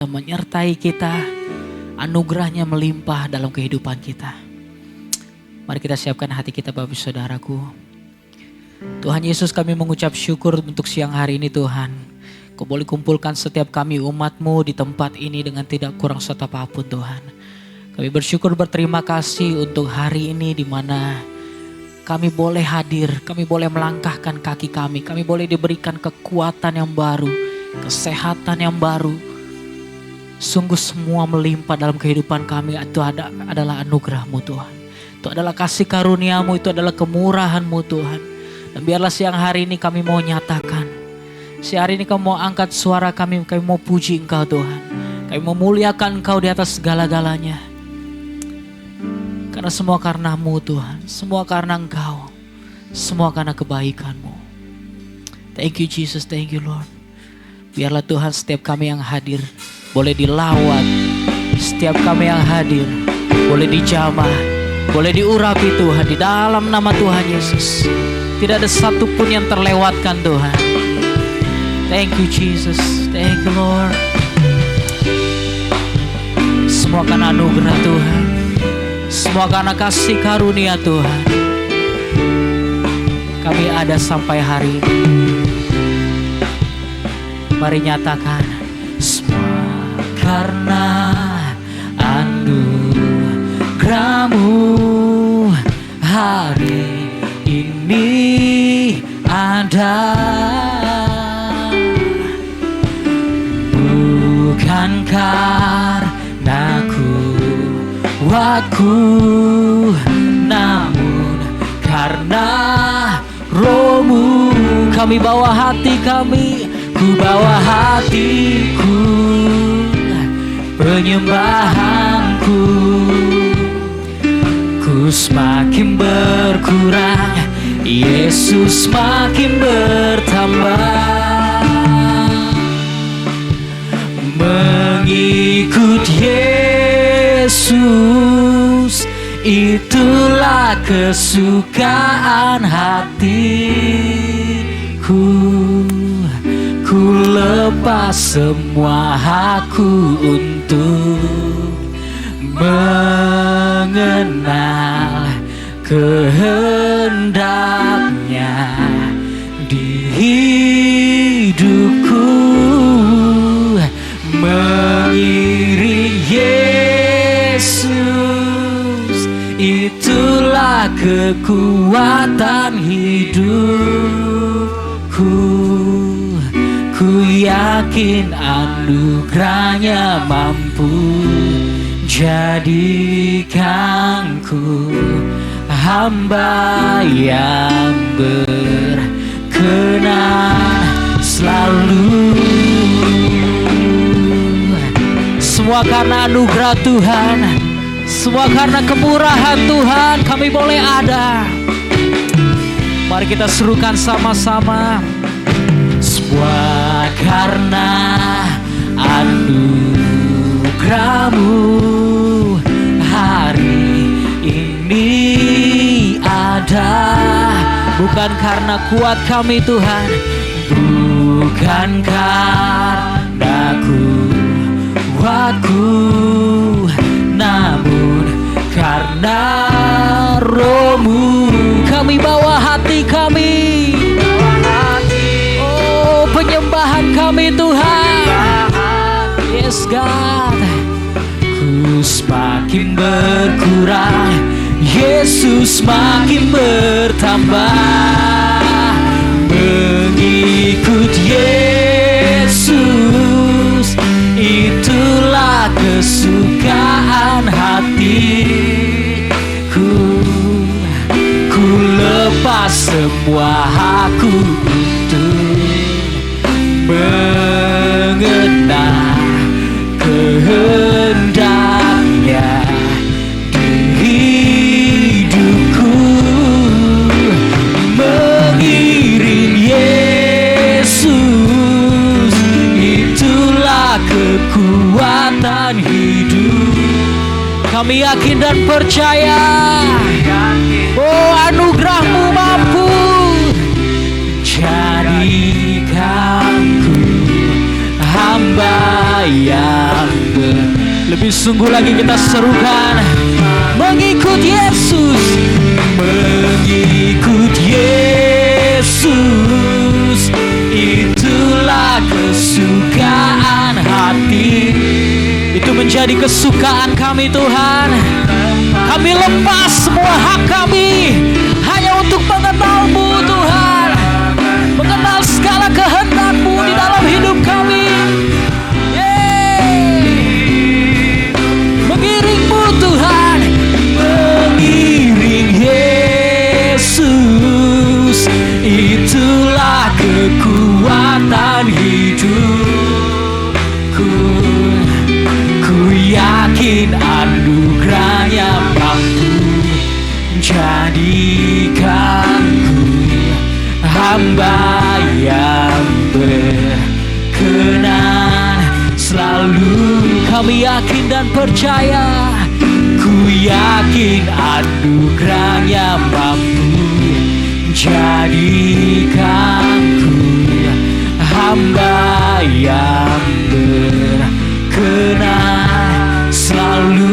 menyertai kita, anugerahnya melimpah dalam kehidupan kita. Mari kita siapkan hati kita Bapak Saudaraku. Tuhan Yesus, kami mengucap syukur untuk siang hari ini Tuhan. Kau boleh kumpulkan setiap kami umat-Mu di tempat ini dengan tidak kurang satu apapun Tuhan. Kami bersyukur berterima kasih untuk hari ini di mana kami boleh hadir, kami boleh melangkahkan kaki kami boleh diberikan kekuatan yang baru, kesehatan yang baru. Sungguh semua melimpah dalam kehidupan kami, itu adalah anugerah-Mu Tuhan. Itu adalah kasih karunia-Mu, itu adalah kemurahan-Mu Tuhan. Dan biarlah siang hari ini kami mau nyatakan, siang hari ini kami mau angkat suara kami mau puji Engkau Tuhan. Kami memuliakan Engkau di atas segala-galanya. Karena semua karena-Mu Tuhan, semua karena Engkau, semua karena kebaikan-Mu. Thank you Jesus, thank you Lord. Biarlah Tuhan setiap kami yang hadir boleh dilawat, setiap kami yang hadir boleh dijamah, boleh diurapi Tuhan di dalam nama Tuhan Yesus. Tidak ada satupun yang terlewatkan Tuhan. Thank you Jesus, thank you Lord. Semua karena anugerah Tuhan, semua karena kasih karunia Tuhan, kami ada sampai hari ini. Mari nyatakan, semua karena anugerah-Mu hari ini ada, bukan karena kuatku, namun karena Roh-Mu. Kami bawa hati kami, ku bawa hatiku, penyembahanku, ku semakin berkurang, Yesus semakin bertambah. Mengikut Yesus, itulah kesukaan hatiku. Ku lepas semua hakku untuk mengenal kehendaknya di hidupku. Mengiring Yesus, itulah kekuatan hidupku. Ku yakin anugerahnya mampu jadikanku hamba yang berkenan selalu. Semua karena anugerah Tuhan, semua karena kemurahan Tuhan kami boleh ada. Mari kita serukan sama-sama. Semua karena anugerah-Mu hari ini ada, bukan karena kuat kami Tuhan, bukan karena kuatku, namun karena Roh-Mu. Kami bawa hati kami, penyembahan kami Tuhan. Yes God. Ku semakin berkurang, Yesus semakin bertambah. Mengikut Yesus, itulah kesukaan hatiku. Ku lepas semua hakku untuk mengenal kehendaknya di hidupku. Mengiring Yesus, itulah kekuatan hidup. Kami yakin dan percaya, oh anugerah-Mu mampu jadikanku hamba yang lebih sungguh lagi kita serukan. Mengikut Yesus, mengikut Yesus, itulah kesukaan hati. Itu menjadi kesukaan kami Tuhan. Kami lepas semua hak kami hanya untuk mengenal-Mu Tuhan, mengenal segala kehendak-Mu di dalam hidup kami. Mengiring-Mu Tuhan, mengiring Yesus, itulah kekuatan hidupku. Ku yakin anugerahnya mampu jadikanku hamba yang berkenan. Selalu kami yakin dan percaya, ku yakin anugerahnya mampu jadikanku hamba yang berkenan. Selalu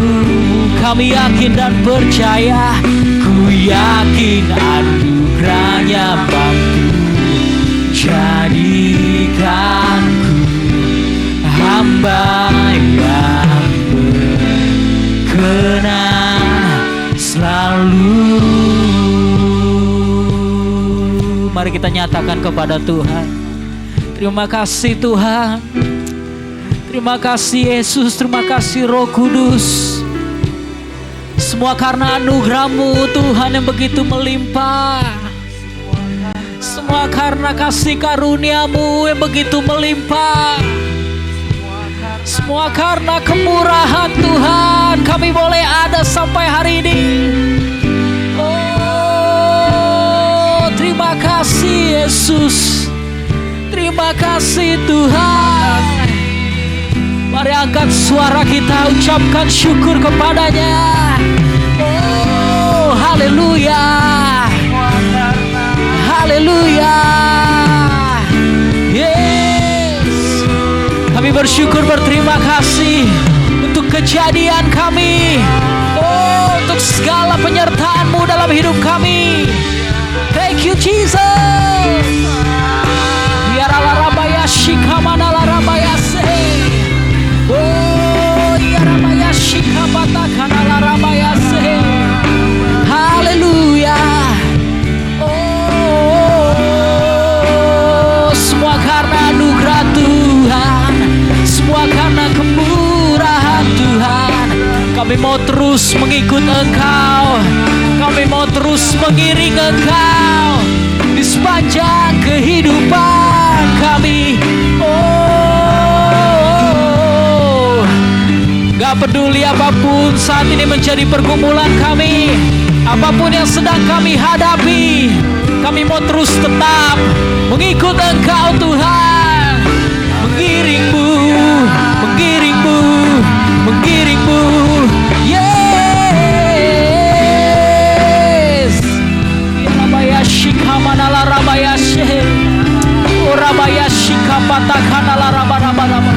kami yakin dan percaya, ku yakin anugerahnya mampu jadikanku hamba yang berkenan selalu. Mari kita nyatakan kepada Tuhan, terima kasih Tuhan, terima kasih Yesus, terima kasih Roh Kudus. Semua karena anugerah-Mu Tuhan yang begitu melimpah. Semua karena kasih karunia-Mu yang begitu melimpah. Semua karena kemurahan Tuhan kami boleh ada sampai hari ini. Oh, terima kasih Yesus, terima kasih Tuhan. Mari angkat suara kita, ucapkan syukur kepadanya. Oh, haleluya, haleluya. Yes, kami bersyukur, berterima kasih untuk kejadian kami. Oh, untuk segala penyertaan-Mu dalam hidup kami. Thank you Jesus. Biarlah rabaya shikamana rabaya se. Oh, ya rabaya shikabata kana rabaya se. Haleluya. Oh, semua karena anugerah Tuhan, semua karena kemurahan Tuhan. Kami mau terus mengikut Engkau, kami mau terus mengiring Engkau di sepanjang kehidupan kami. Oh, gak peduli apapun saat ini menjadi pergumulan kami, apapun yang sedang kami hadapi, kami mau terus tetap mengikut Engkau Tuhan. Mengiring-Mu, mengiring-Mu, mengiring-Mu. Yes. Rabaya shikamana la rabaya she. Rabaya shikapata kana la rabaya raba.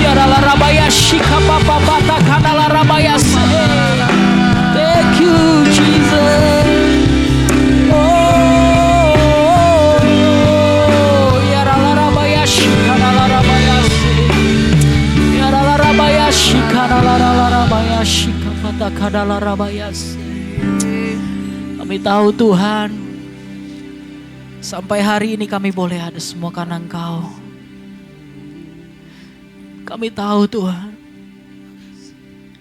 Ya la rabaya shikapapa pata kana la rabaya she. Thank you Jesus. Kami tahu Tuhan, sampai hari ini kami boleh ada semua karena Engkau. Kami tahu Tuhan,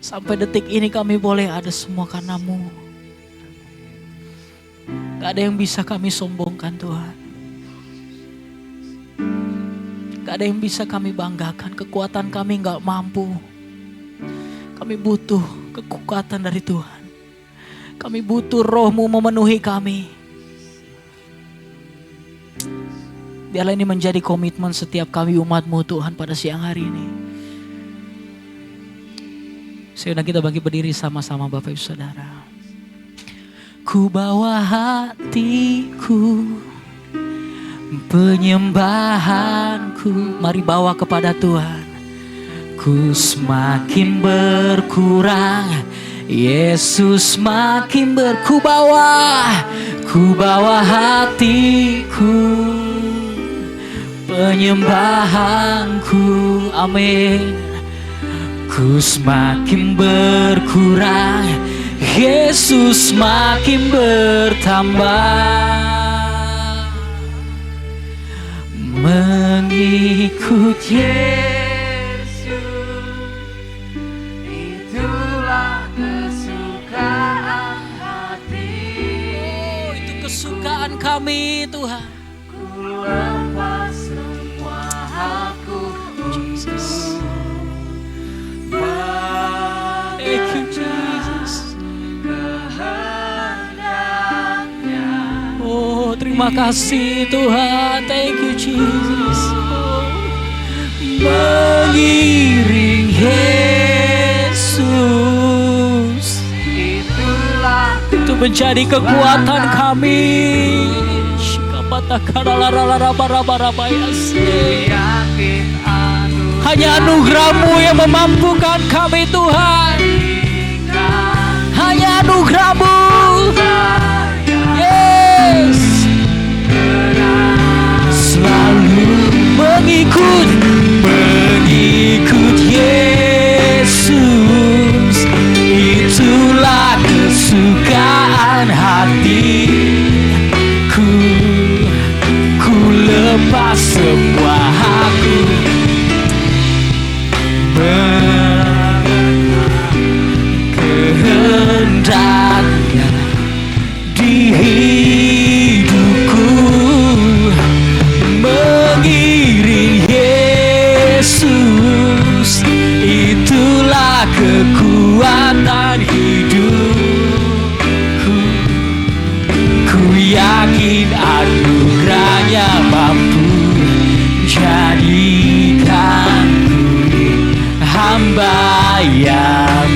sampai detik ini kami boleh ada semua karena-Mu. Gak ada yang bisa kami sombongkan Tuhan. Gak ada yang bisa kami banggakan. Kekuatan kami gak mampu. Kami butuh kekuatan dari Tuhan. Kami butuh Roh-Mu memenuhi kami. Biarlah ini menjadi komitmen setiap kami umat-Mu Tuhan pada siang hari ini. Sekarang kita bagi berdiri sama-sama Bapak Ibu Saudara. Ku bawa hatiku, penyembahanku, mari bawa kepada Tuhan. Ku semakin berkurang, Yesus makin ku bawa hatiku, penyembahanku, amin. Ku semakin berkurang, Yesus makin bertambah. Mengikut Yesus, itulah kesukaan hati. Oh, itu kesukaan kami Tuhan. Ku lepas semua hakku untuk Thank you Jesus. Oh, terima kasih Tuhan. Thank you Jesus. Oh, mengiring Yesus, itu menjadi kekuatan kami. Hanya anugerah-Mu yang memampukan kami Tuhan. Hanya anugerah-Mu. Yes. Selalu mengikut Yesus, itulah kesukaan hatiku. Ku lepas semua hakku, kehendaknya di hidupku. Mengiring Yesus, itulah kekuatan hidupku. Ku yakin anugerahnya mampu jadikanku hamba yang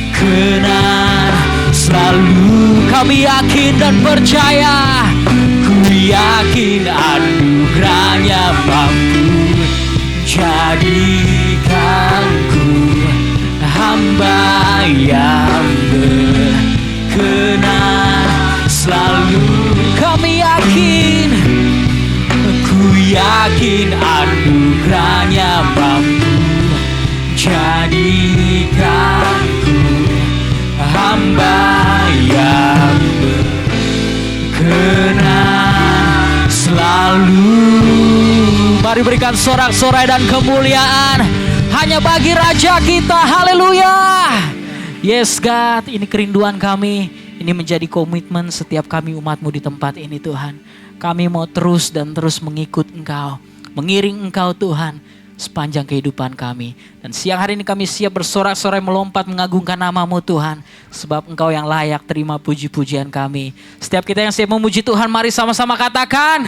berkenan. Selalu kami yakin dan percaya, ku yakin anugerahnya mampu jadikanku hamba yang berkenan. Selalu kami yakin, ku yakin anugerahnya mampu jadikanku hamba yang berkenan. Selalu mari berikan sorak-sorai dan kemuliaan hanya bagi Raja kita. Haleluya. Yes God, ini kerinduan kami. Ini menjadi komitmen setiap kami umat-Mu di tempat ini Tuhan. Kami mau terus dan terus mengikut Engkau, mengiring Engkau Tuhan sepanjang kehidupan kami. Dan siang hari ini kami siap bersorak-sorai melompat mengagungkan nama-Mu Tuhan. Sebab Engkau yang layak terima puji-pujian kami. Setiap kita yang siap memuji Tuhan, mari sama-sama katakan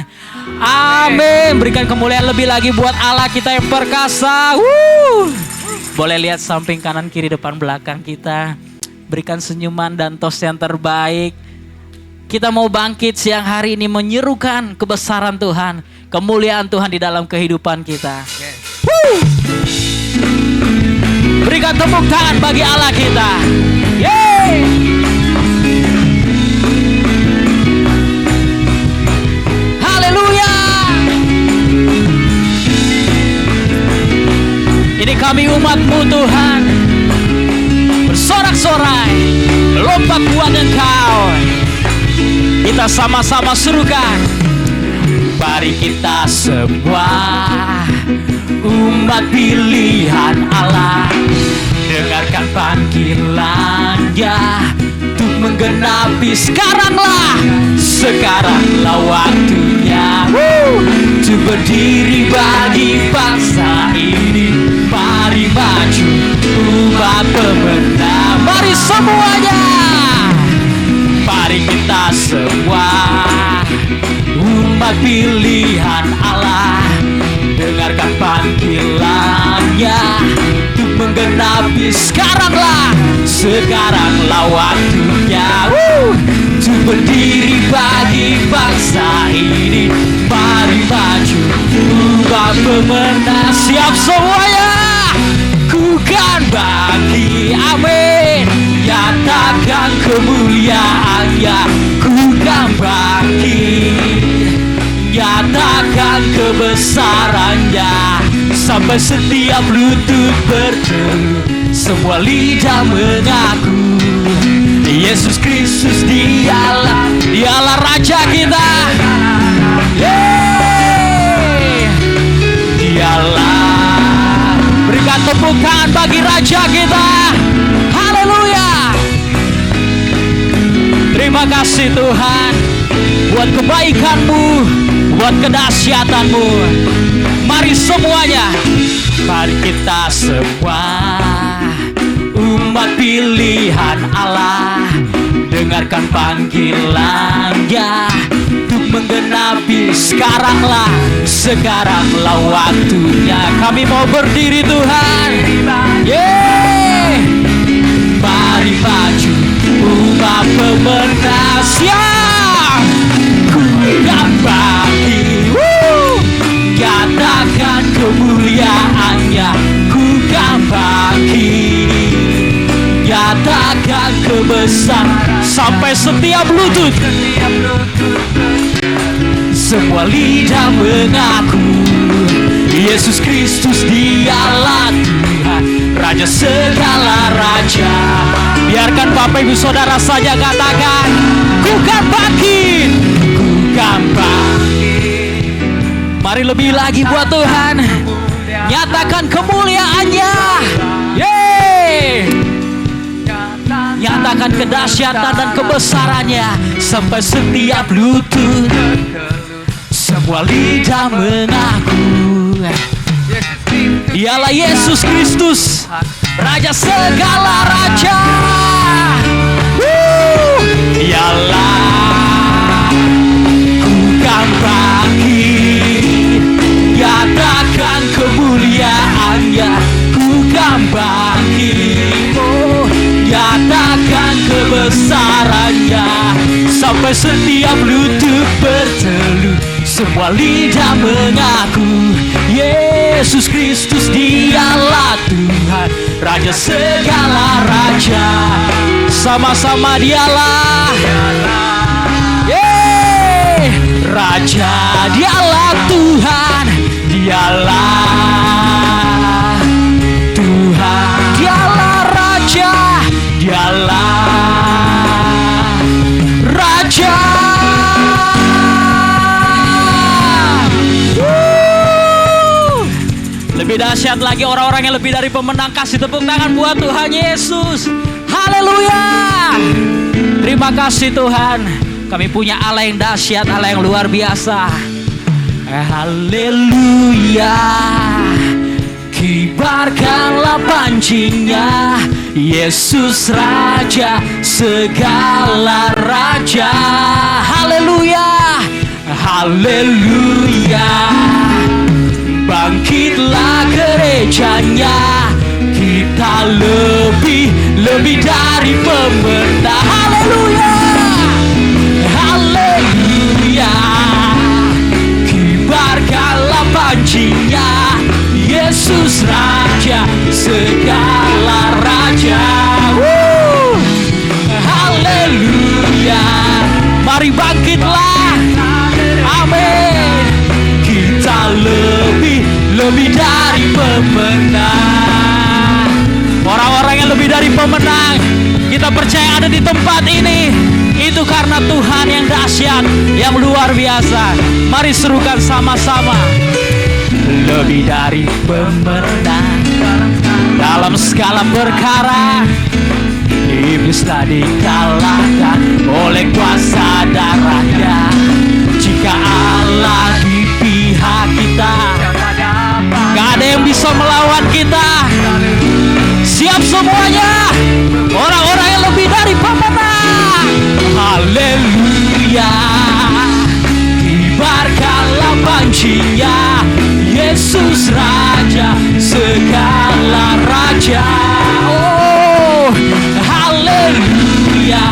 amin. Berikan kemuliaan lebih lagi buat Allah kita yang perkasa. Boleh lihat samping kanan kiri depan belakang kita. Berikan senyuman dan tos yang terbaik. Kita mau bangkit siang hari ini menyerukan kebesaran Tuhan, kemuliaan Tuhan di dalam kehidupan kita. Berikan tepuk tangan bagi Allah kita. Yeay. Haleluya. Ini kami umat-Mu Tuhan, bersorak-sorai, lompat buat Engkau. Kita sama-sama serukan. Mari kita semua umat pilihan Allah, dengarkan panggilannya untuk menggenapi. Sekaranglah waktunya untuk berdiri bagi bangsa ini. Mari maju umat pemenang. Mari semuanya, mari kita semua umat pilihan Allah, dengarkan panggilannya untuk menggenapi. Sekaranglah waktunya untuk berdiri bagi bangsa ini. Mari maju umat pemenang. Siap semuanya. kemuliaannya, ku kan bangkit. Nyatakan kebesarannya, sampai setiap lutut bertelut, semua lidah mengaku Yesus Kristus dialah Raja kita. Dialah. Berikan tepuk tangan bagi Raja kita. Haleluya. Terima kasih Tuhan buat kebaikan-Mu, buat kedahsyatanmu. Mari semuanya, mari kita semua umat pilihan Allah, dengarkan panggilannya untuk menggenapi sekaranglah waktunya. Kami mau berdiri Tuhan. Yeay. Mari maju umat pemenang siap. Ku kan bangkit, nyatakan kemuliaannya, ku kan bangkit, nyatakan kebesaran, sampai setiap lutut, semua lidah mengaku Yesus Kristus dialah Tuhan, Raja segala raja. Biarkan Bapak Ibu Saudara saja katakan, ku kan bangkit, ku kan bangkit. Mari lebih lagi buat Tuhan, nyatakan kemuliaannya. Yeay. Nyatakan kedahsyatan dan kebesarannya, sampai setiap lutut, semua lidah mengaku dialah Yesus Kristus, Raja segala raja. Dialah, ku kan bangkit, nyatakan kemuliaannya, ku kan bangkit, nyatakan kebesarannya, sampai setiap lutut bertelut, semua lidah mengaku Yesus Kristus dialah Tuhan, Raja segala raja. Sama-sama dialah, yeay. Raja, dialah Tuhan, dialah Tuhan, dialah Raja, dialah Raja. Lebih dahsyat lagi orang-orang yang lebih dari pemenang. Kasih tepuk tangan buat Tuhan Yesus. Haleluya. Terima kasih Tuhan. Kami punya Allah yang dahsyat, Allah yang luar biasa. Haleluya. Kibarkanlah pancinya, Yesus Raja segala raja. Haleluya. Haleluya. Bangkitlah gerejanya, kita lebih dari pemerintah. Haleluya, haleluya. Kibarkanlah pancinya, Yesus Raja segala raja. Haleluya. Mari bangkitlah, amin. Kita lebih dari pemenang. Orang-orang yang lebih dari pemenang, kita percaya ada di tempat ini. Itu karena Tuhan yang dahsyat, yang luar biasa. Mari serukan sama-sama. Lebih dari pemenang dalam segala perkara, iblis telah dikalahkan oleh kuasa darahnya. Jika Allah di pihak kita, gak ada yang bisa melawan kita. Siap semuanya, orang-orang yang lebih dari pemenang. Haleluya. Kibarkanlah pancinya, Yesus Raja segala raja. Oh, haleluya.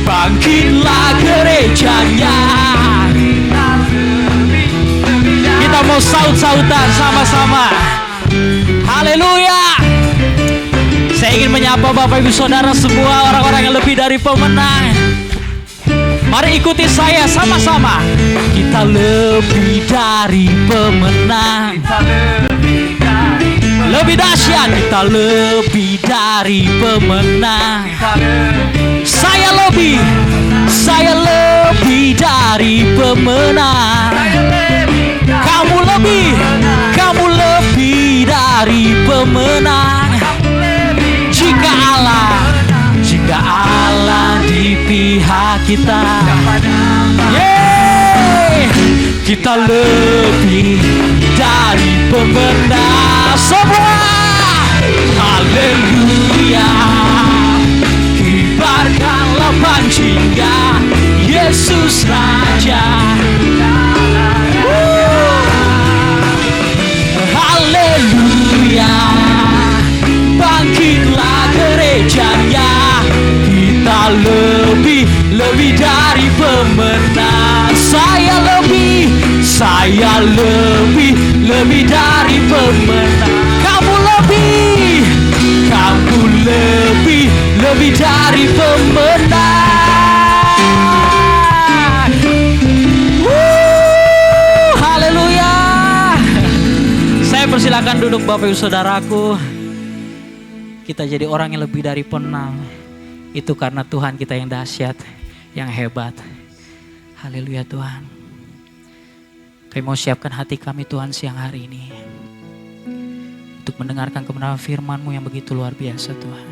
Bangkitlah gerejanya. Kita mau saut-sautan sama-sama. Haleluya. Saya ingin menyapa Bapak Ibu Saudara semua, orang-orang yang lebih dari pemenang. Mari ikuti saya sama-sama. Kita lebih dari pemenang. Lebih dahsyat, kita lebih dari pemenang. Saya lebih dari pemenang. Kamu lebih dari pemenang. Jika Allah di pihak kita, kita lebih dari pemenang. Semua haleluya, kibarkanlah pancingnya, Yesus Raja. Haleluya, bangkitlah gerejanya. Kita lebih dari pemenang. Saya lebih dari pemenang. Kamu lebih dari pemenang. Haleluya. Saya persilakan duduk Bapak Ibu Saudaraku. Kita jadi orang yang lebih dari pemenang. Itu karena Tuhan kita yang dahsyat, yang hebat. Haleluya Tuhan. Kami mau siapkan hati kami Tuhan siang hari ini, untuk mendengarkan kebenaran firman-Mu yang begitu luar biasa Tuhan.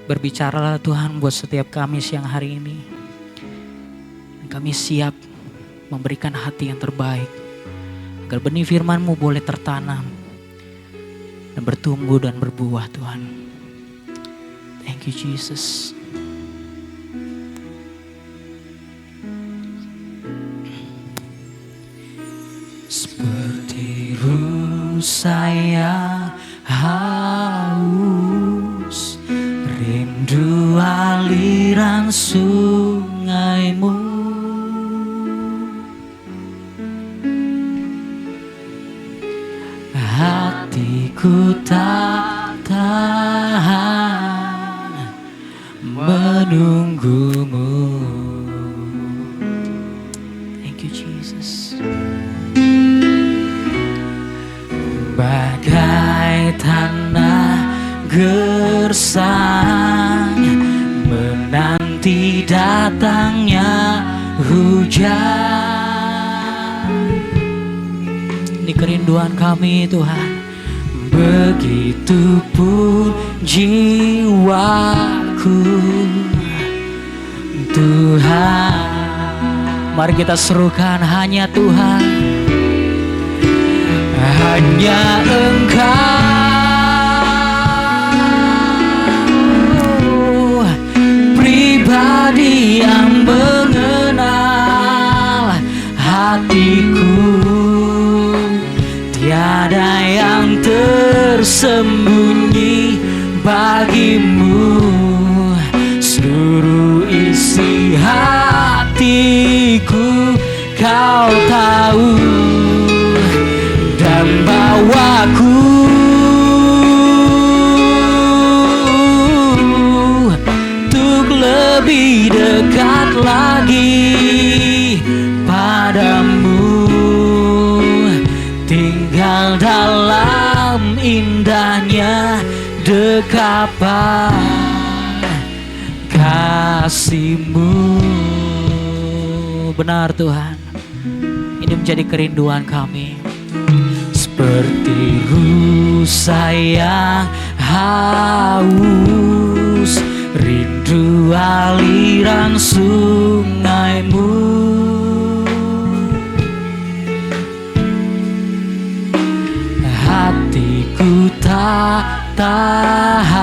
Berbicaralah Tuhan buat setiap kami siang hari ini. Kami siap memberikan hati yang terbaik, agar benih firman-Mu boleh tertanam dan bertumbuh dan berbuah Tuhan. Thank you Jesus. Seperti rusa yang haus, rindu aliran sungai-Mu. Hatiku tak tahan menunggu-Mu. Thank you Jesus. Bagai tanah gersang menanti datangnya hujan. Ini kerinduan kami Tuhan. Begitupun jiwaku Tuhan. Mari kita serukan hanya Tuhan, hanya Engkau pribadi yang mengenal hatiku. Tiada yang tersembunyi bagi-Mu, seluruh isi hatiku Kau tahu, dan bawaku untuk lebih dekat lagi padamu, tinggal dalam indahnya dekapan kasih-Mu. Benar Tuhan, ini menjadi kerinduan kami. Seperti rusa yang haus, rindu aliran sungai-Mu. Hatiku tak tahan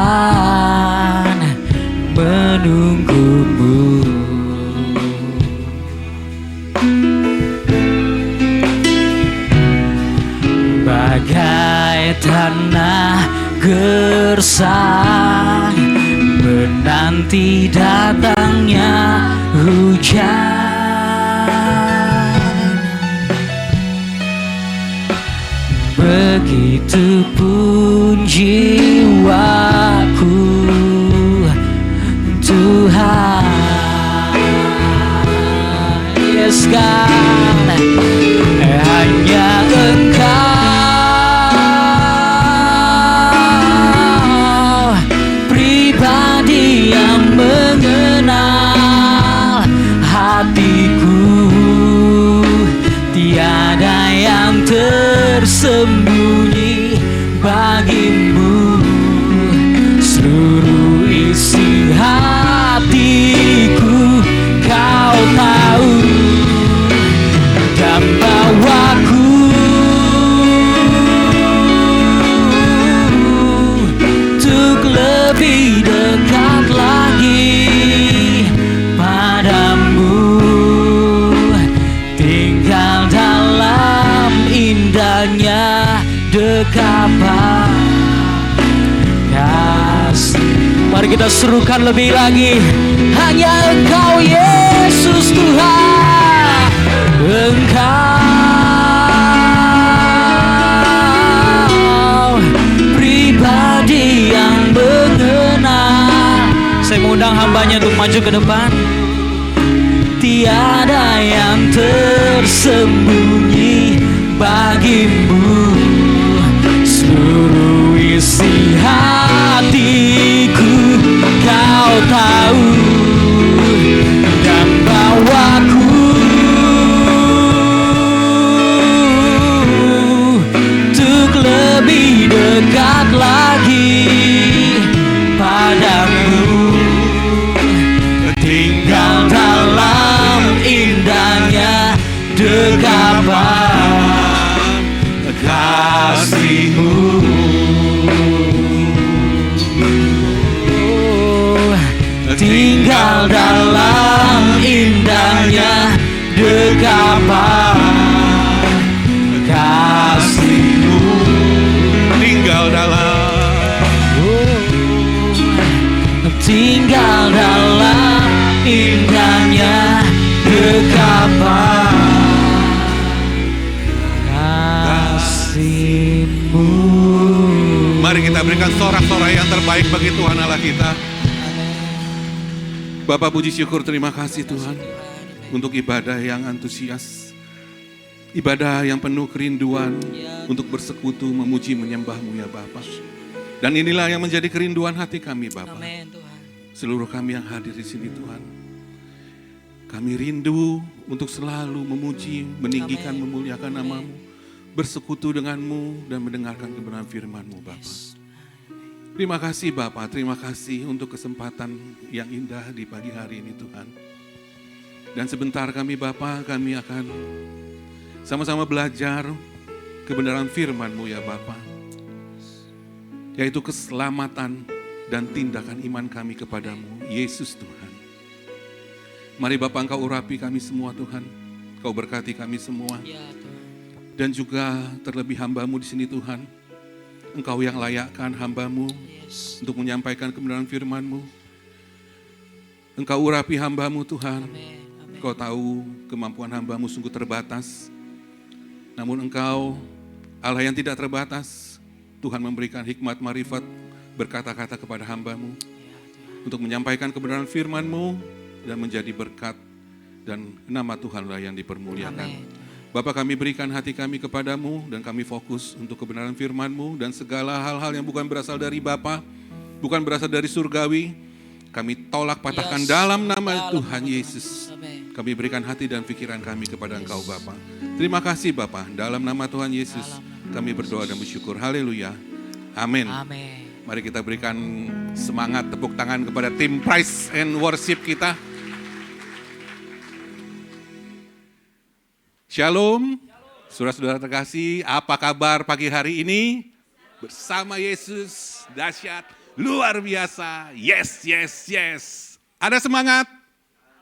menunggu-Mu. Bagai tanah gersang menanti datangnya hujan. Begitupun jiwaku Tuhan. Yes God, hanya Engkau pribadi yang mengenal hatiku. Tiada yang tersembunyi bagimu. Seluruh isi hatiku Kau tahu, dan bawaku untuk lebih dekat lagi padamu. Tinggal dalam indahnya dekapan kasih. Mari kita serukan lebih lagi. Hanya Engkau Yesus Tuhan, Engkau pribadi yang mengenal. Saya mengundang hambanya untuk maju ke depan. Tiada yang tersembunyi bagimu. Seluruh isi hatiku Kau tahu, dan bawaku untuk lebih dekat lagi padamu. Tinggal dalam indahnya dekapan kasih-Mu. Tinggal dalam indahnya dekapan kasih-Mu. Tinggal dalam, tinggal dalam indahnya dekapan kasih-Mu. mari kita berikan sorak-sorai yang terbaik bagi Tuhan Allah kita. Bapak puji syukur, terima kasih Tuhan untuk ibadah yang antusias, ibadah yang penuh kerinduan untuk bersekutu, memuji, menyembah-Mu ya Bapak. Dan inilah yang menjadi kerinduan hati kami Bapak. Amin Tuhan. Seluruh kami yang hadir di sini Tuhan, kami rindu untuk selalu memuji, meninggikan, memuliakan nama-Mu, bersekutu dengan-Mu dan mendengarkan kebenaran firman-Mu Bapak. Terima kasih Bapak, terima kasih untuk kesempatan yang indah di pagi hari ini Tuhan. Dan sebentar kami Bapak, kami akan sama-sama belajar kebenaran firman-Mu ya Bapak. Yaitu keselamatan dan tindakan iman kami kepadamu, Yesus Tuhan. Mari Bapak Engkau urapi kami semua Tuhan, Engkau berkati kami semua. Dan juga terlebih hamba-Mu di sini Tuhan. Engkau yang layakkan hamba-Mu untuk menyampaikan kebenaran firman-Mu. Engkau urapi hamba-Mu Tuhan. Engkau tahu kemampuan hamba-Mu sungguh terbatas. Namun Engkau Allah yang tidak terbatas. Tuhan memberikan hikmat marifat berkata-kata kepada hamba-Mu untuk menyampaikan kebenaran firman-Mu dan menjadi berkat, dan nama Tuhanlah yang dipermuliakan. Amen. Bapak, kami berikan hati kami kepadamu dan kami fokus untuk kebenaran firman-Mu dan segala hal-hal yang bukan berasal dari Bapa, bukan berasal dari surgawi, kami tolak patahkan dalam nama Tuhan Yesus. Kami berikan hati dan pikiran kami kepada Engkau Bapa. Terima kasih Bapa, dalam nama Tuhan Yesus kami berdoa dan bersyukur. Haleluya. Amin. Mari kita berikan semangat, tepuk tangan kepada tim Praise and Worship kita. Shalom, saudara-saudara terkasih, apa kabar pagi hari ini? Bersama Yesus, dahsyat, luar biasa, yes, yes, yes. Ada semangat?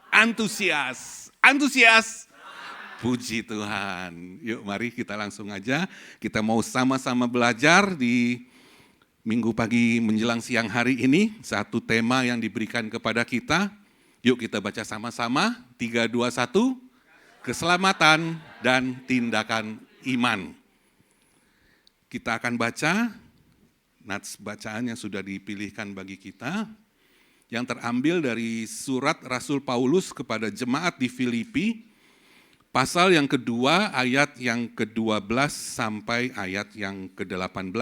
Antusias, antusias. Puji Tuhan. Yuk mari kita langsung aja, kita mau sama-sama belajar di minggu pagi menjelang siang hari ini. Satu tema yang diberikan kepada kita. Yuk kita baca sama-sama, 3, 2, 1. Keselamatan dan tindakan iman. Kita akan baca nats bacaan yang sudah dipilihkan bagi kita, yang terambil dari surat Rasul Paulus kepada jemaat di Filipi, pasal yang kedua, ayat yang ke-12 sampai ayat yang ke-18.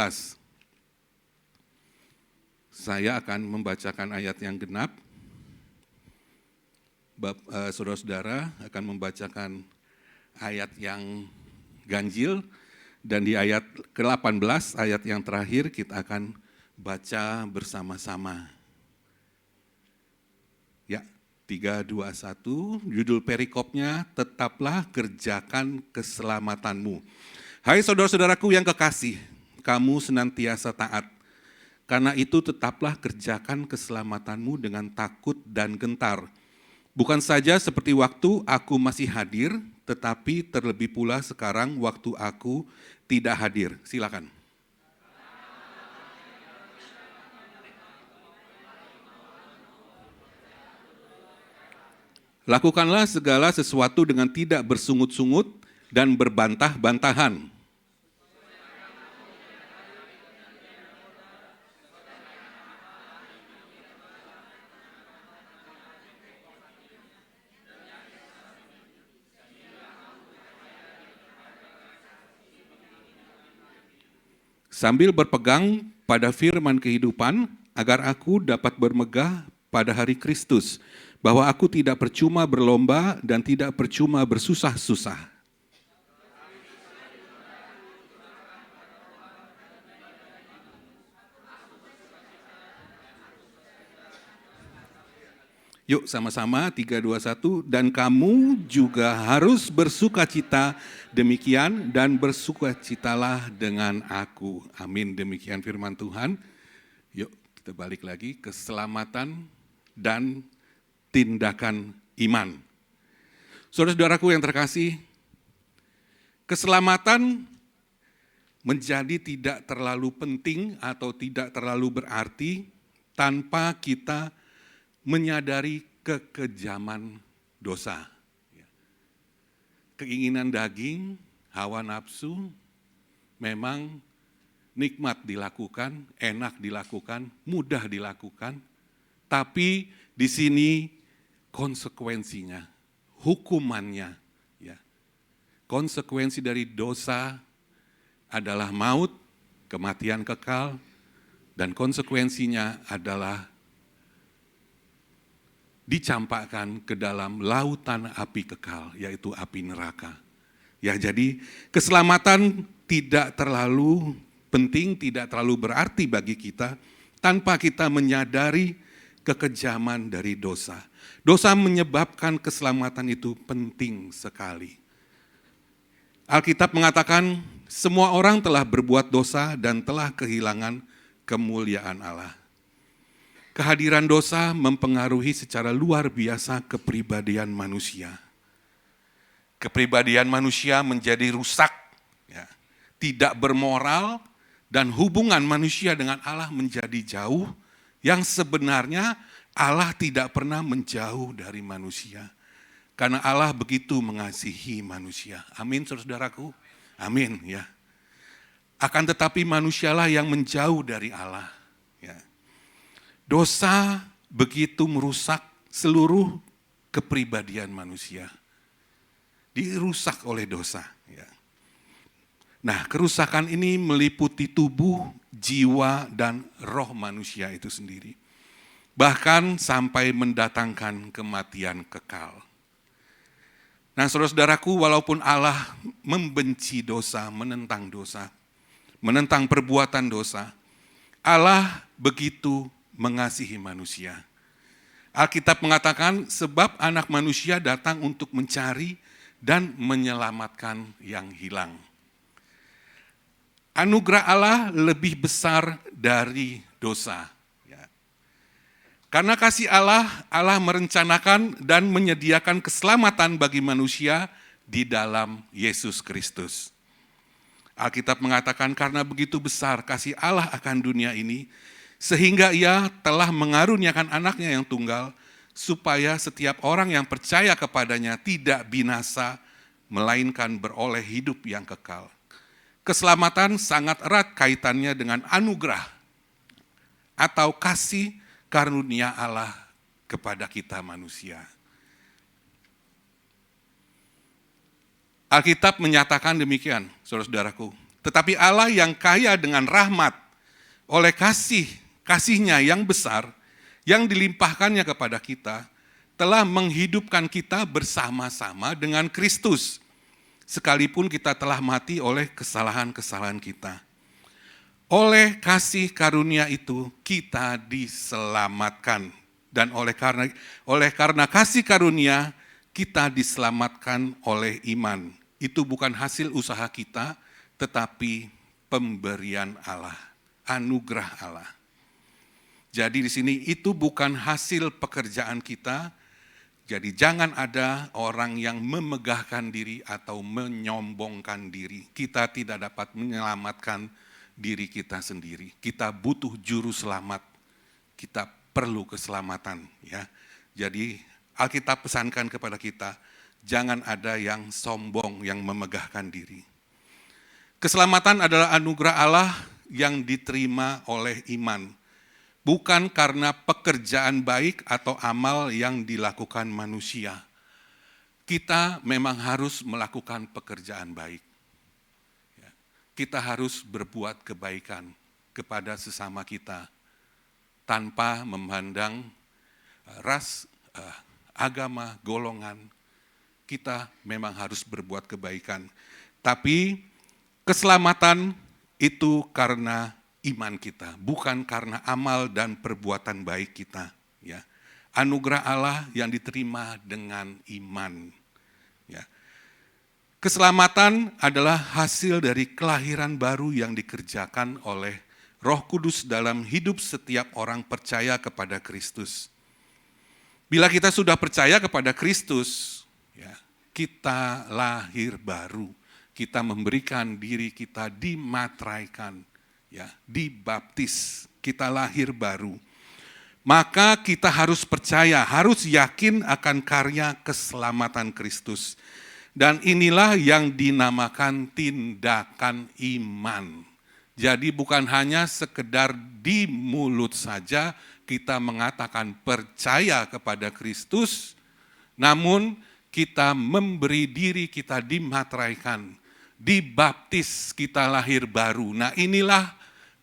Saya akan membacakan ayat yang genap. Saudara-saudara akan membacakan ayat yang ganjil, dan di ayat ke-18, ayat yang terakhir kita akan baca bersama-sama. Ya, 3, 2, 1, judul perikopnya, tetaplah kerjakan keselamatanmu. Hai saudara-saudaraku yang kekasih, kamu senantiasa taat. Karena itu tetaplah kerjakan keselamatanmu dengan takut dan gentar. Bukan saja seperti waktu aku masih hadir, tetapi terlebih pula sekarang waktu aku tidak hadir. Silakan. Lakukanlah segala sesuatu dengan tidak bersungut-sungut dan berbantah-bantahan. Sambil berpegang pada firman kehidupan, agar aku dapat bermegah pada hari Kristus, bahwa aku tidak percuma berlomba dan tidak percuma bersusah-susah. Yuk sama-sama, 3, 2, 1, dan kamu juga harus bersukacita demikian dan bersukacitalah dengan aku. Amin, demikian firman Tuhan. Yuk kita balik lagi, keselamatan dan tindakan iman. Saudara-saudaraku yang terkasih, keselamatan menjadi tidak terlalu penting atau tidak terlalu berarti tanpa kita menyadari kekejaman dosa. Keinginan daging, hawa nafsu, memang nikmat dilakukan, enak dilakukan, mudah dilakukan, tapi di sini konsekuensinya, hukumannya, ya. Konsekuensi dari dosa adalah maut, kematian kekal, dan konsekuensinya adalah dicampakkan ke dalam lautan api kekal, yaitu api neraka. Ya, jadi keselamatan tidak terlalu penting, tidak terlalu berarti bagi kita tanpa kita menyadari kekejaman dari dosa. Dosa menyebabkan keselamatan itu penting sekali. Alkitab mengatakan semua orang telah berbuat dosa dan telah kehilangan kemuliaan Allah. Kehadiran dosa mempengaruhi secara luar biasa kepribadian manusia. Kepribadian manusia menjadi rusak, ya, tidak bermoral, dan hubungan manusia dengan Allah menjadi jauh, yang sebenarnya Allah tidak pernah menjauh dari manusia. Karena Allah begitu mengasihi manusia. Amin, saudaraku. Amin, ya. Akan tetapi manusialah yang menjauh dari Allah. Ya. Dosa begitu merusak seluruh kepribadian manusia. Dirusak oleh dosa. Ya. Nah, kerusakan ini meliputi tubuh, jiwa, dan roh manusia itu sendiri. Bahkan sampai mendatangkan kematian kekal. Nah, saudara-saudaraku, walaupun Allah membenci dosa, menentang perbuatan dosa, Allah begitu mengasihi manusia. Alkitab mengatakan sebab anak manusia datang untuk mencari dan menyelamatkan yang hilang. Anugerah Allah lebih besar dari dosa. Ya. Karena kasih Allah, Allah merencanakan dan menyediakan keselamatan bagi manusia di dalam Yesus Kristus. Alkitab mengatakan karena begitu besar kasih Allah akan dunia ini, sehingga ia telah mengaruniakan anaknya yang tunggal, supaya setiap orang yang percaya kepadanya tidak binasa, melainkan beroleh hidup yang kekal. keselamatan sangat erat kaitannya dengan anugerah atau kasih karunia Allah kepada kita manusia. Alkitab menyatakan demikian, saudara-saudaraku. Tetapi Allah yang kaya dengan rahmat, oleh kasihnya yang besar, yang dilimpahkannya kepada kita, telah menghidupkan kita bersama-sama dengan Kristus, sekalipun kita telah mati oleh kesalahan-kesalahan kita. Oleh kasih karunia itu, kita diselamatkan. Dan oleh karena kasih karunia, kita diselamatkan oleh iman. Itu bukan hasil usaha kita, tetapi pemberian Allah, anugerah Allah. Jadi di sini itu bukan hasil pekerjaan kita. Jadi jangan ada orang yang memegahkan diri atau menyombongkan diri. Kita tidak dapat menyelamatkan diri kita sendiri. Kita butuh juru selamat. Kita perlu keselamatan, ya. Jadi Alkitab pesankan kepada kita, jangan ada yang sombong, yang memegahkan diri. Keselamatan adalah anugerah Allah yang diterima oleh iman, bukan karena pekerjaan baik atau amal yang dilakukan manusia. Kita memang harus melakukan pekerjaan baik. Kita harus berbuat kebaikan kepada sesama kita, tanpa memandang ras, agama, golongan. Kita memang harus berbuat kebaikan. Tapi keselamatan itu karena iman kita, bukan karena amal dan perbuatan baik kita. Ya. Anugerah Allah yang diterima dengan iman. Ya. Keselamatan adalah hasil dari kelahiran baru yang dikerjakan oleh Roh Kudus dalam hidup setiap orang percaya kepada Kristus. Bila kita sudah percaya kepada Kristus, ya, kita lahir baru. Kita memberikan diri kita dimateraikan, ya, dibaptis. Kita lahir baru. Maka kita harus percaya, harus yakin akan karya keselamatan Kristus. Dan inilah yang dinamakan tindakan iman. Jadi bukan hanya sekedar di mulut saja kita mengatakan percaya kepada Kristus, namun kita memberi diri kita dimateraikan, dibaptis, kita lahir baru. Nah, inilah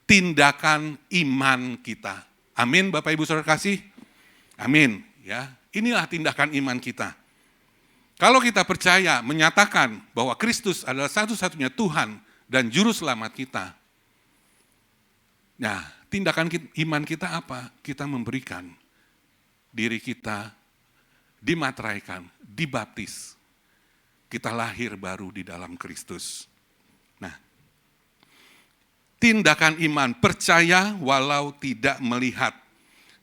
tindakan iman kita. Amin, Bapak Ibu Saudara kasih? Amin, ya. Inilah tindakan iman kita. Kalau kita percaya, menyatakan bahwa Kristus adalah satu-satunya Tuhan dan Juru Selamat kita, nah, tindakan iman kita apa? Kita memberikan diri kita dimateraikan, dibaptis. Kita lahir baru di dalam Kristus. Nah, tindakan iman, percaya walau tidak melihat.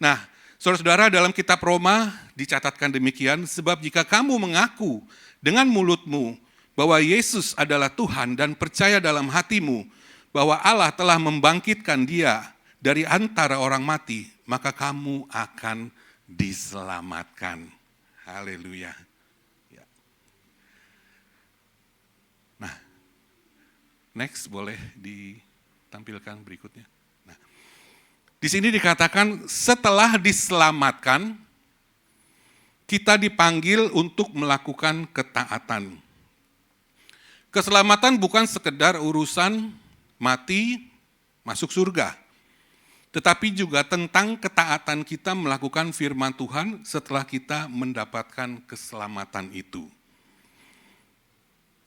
Nah, saudara-saudara, dalam kitab Roma dicatatkan demikian, sebab jika kamu mengaku dengan mulutmu bahwa Yesus adalah Tuhan dan percaya dalam hatimu bahwa Allah telah membangkitkan Dia dari antara orang mati, maka kamu akan diselamatkan. Haleluya. Ya. Nah, next boleh ditampilkan berikutnya. Nah, di sini dikatakan setelah diselamatkan, kita dipanggil untuk melakukan ketaatan. Keselamatan bukan sekedar urusan mati, masuk surga. Tetapi juga tentang ketaatan kita melakukan firman Tuhan setelah kita mendapatkan keselamatan itu.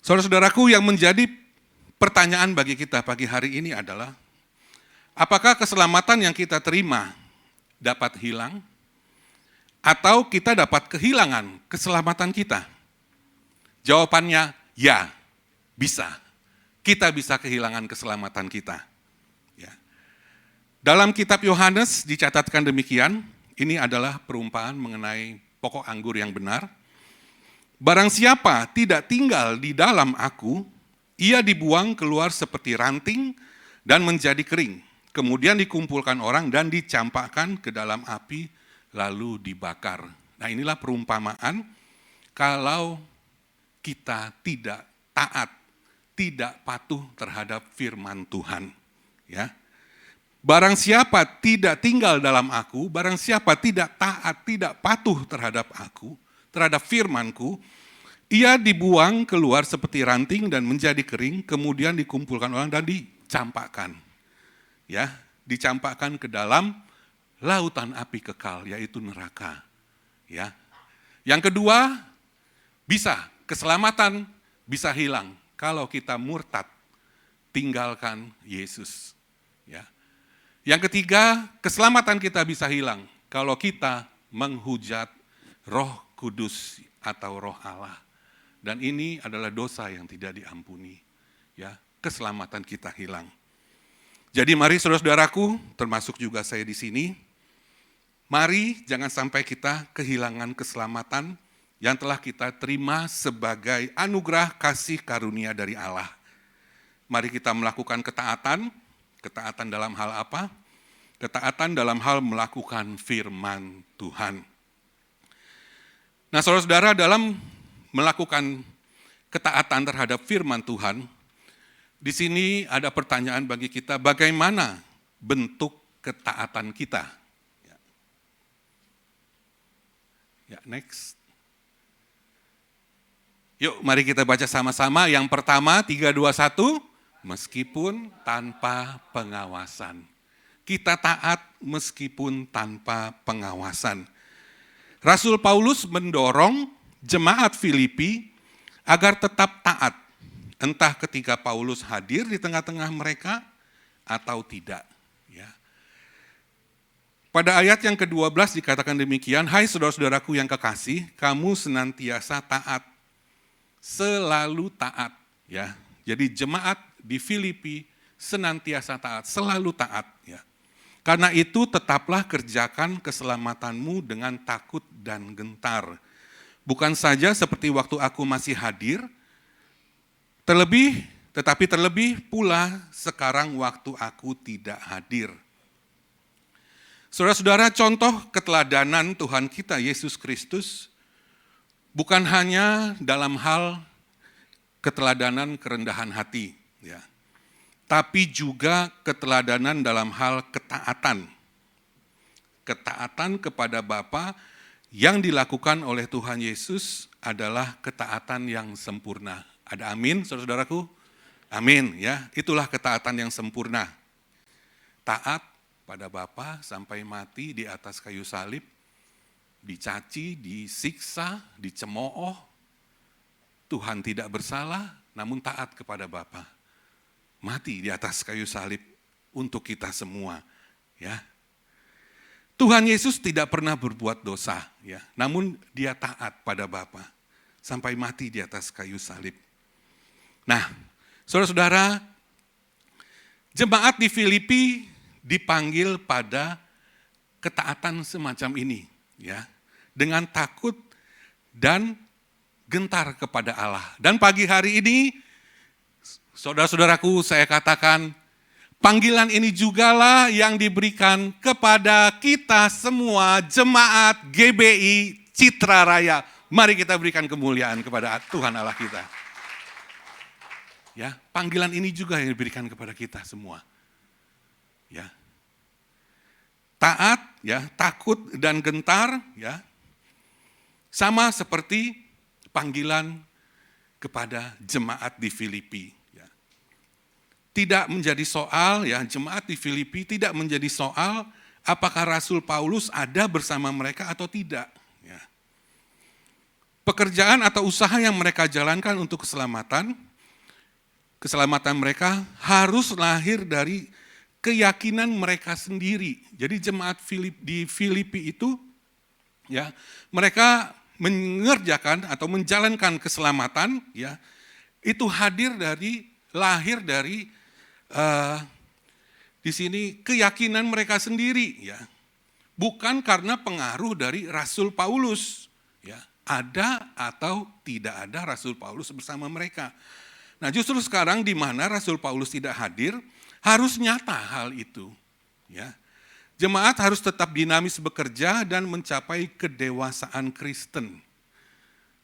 Saudara-saudaraku, yang menjadi pertanyaan bagi kita pagi hari ini adalah, apakah keselamatan yang kita terima dapat hilang? Atau kita dapat kehilangan keselamatan kita? Jawabannya, ya, bisa. Kita bisa kehilangan keselamatan kita. Ya. Dalam kitab Yohanes dicatatkan demikian, ini adalah perumpamaan mengenai pokok anggur yang benar. Barang siapa tidak tinggal di dalam aku, ia dibuang keluar seperti ranting dan menjadi kering. Kemudian dikumpulkan orang dan dicampakkan ke dalam api, lalu dibakar. Nah, inilah perumpamaan kalau kita tidak taat tidak patuh terhadap firman Tuhan. Ya. Barang siapa tidak tinggal dalam aku, barang siapa tidak taat, tidak patuh terhadap aku, terhadap firman-Ku, ia dibuang keluar seperti ranting dan menjadi kering, kemudian dikumpulkan orang dan dicampakkan. Ya, dicampakkan ke dalam lautan api kekal, yaitu neraka. Ya. Yang kedua, keselamatan bisa hilang kalau kita murtad, tinggalkan Yesus. Ya. Yang ketiga, keselamatan kita bisa hilang kalau kita menghujat Roh Kudus atau Roh Allah. Dan ini adalah dosa yang tidak diampuni. Ya, keselamatan kita hilang. Jadi mari saudara-saudaraku, termasuk juga saya di sini, mari jangan sampai kita kehilangan keselamatan yang telah kita terima sebagai anugerah kasih karunia dari Allah. Mari kita melakukan ketaatan. Ketaatan dalam hal apa? Ketaatan dalam hal melakukan firman Tuhan. Nah, saudara-saudara, dalam melakukan ketaatan terhadap firman Tuhan, di sini ada pertanyaan bagi kita, bagaimana bentuk ketaatan kita? Ya, next. Yuk, mari kita baca sama-sama. Yang pertama, 3, 2, 1. Meskipun tanpa pengawasan. Kita taat meskipun tanpa pengawasan. Rasul Paulus mendorong jemaat Filipi agar tetap taat. Entah ketika Paulus hadir di tengah-tengah mereka atau tidak. Ya. Pada ayat yang ke-12 dikatakan demikian, hai saudara-saudaraku yang kekasih, kamu senantiasa taat. Selalu taat. Ya. Jadi jemaat di Filipi senantiasa taat, selalu taat. Ya. Karena itu tetaplah kerjakan keselamatanmu dengan takut dan gentar. Bukan saja seperti waktu aku masih hadir, tetapi terlebih pula sekarang waktu aku tidak hadir. Saudara-saudara, contoh keteladanan Tuhan kita Yesus Kristus bukan hanya dalam hal keteladanan kerendahan hati, ya, tapi juga keteladanan dalam hal ketaatan. Ketaatan kepada Bapa yang dilakukan oleh Tuhan Yesus adalah ketaatan yang sempurna. Ada amin, saudara-saudaraku? Amin, ya. Itulah ketaatan yang sempurna. Taat pada Bapa sampai mati di atas kayu salib, dicaci, disiksa, dicemooh. Tuhan tidak bersalah, namun taat kepada Bapa. Mati di atas kayu salib untuk kita semua. Ya. Tuhan Yesus tidak pernah berbuat dosa, ya, namun dia taat pada Bapa sampai mati di atas kayu salib. Nah, saudara-saudara, jemaat di Filipi dipanggil pada ketaatan semacam ini, ya, dengan takut dan gentar kepada Allah. Dan pagi hari ini, saudara-saudaraku, saya katakan, panggilan ini jugalah yang diberikan kepada kita semua jemaat GBI Citra Raya. Mari kita berikan kemuliaan kepada Tuhan Allah kita. Ya, panggilan ini juga yang diberikan kepada kita semua. Ya. Taat, ya, takut dan gentar, ya. Sama seperti panggilan kepada jemaat di Filipi. Ya. Tidak menjadi soal, ya, jemaat di Filipi tidak menjadi soal apakah Rasul Paulus ada bersama mereka atau tidak. Ya. Pekerjaan atau usaha yang mereka jalankan untuk keselamatan mereka harus lahir dari keyakinan mereka sendiri. Jadi jemaat di Filipi itu, ya, mereka mengerjakan atau menjalankan keselamatan, ya, itu lahir dari di sini keyakinan mereka sendiri, ya, bukan karena pengaruh dari Rasul Paulus, ya, ada atau tidak ada Rasul Paulus bersama mereka. Nah, justru sekarang di mana Rasul Paulus tidak hadir, harus nyata hal itu, ya. Jemaat harus tetap dinamis bekerja dan mencapai kedewasaan Kristen.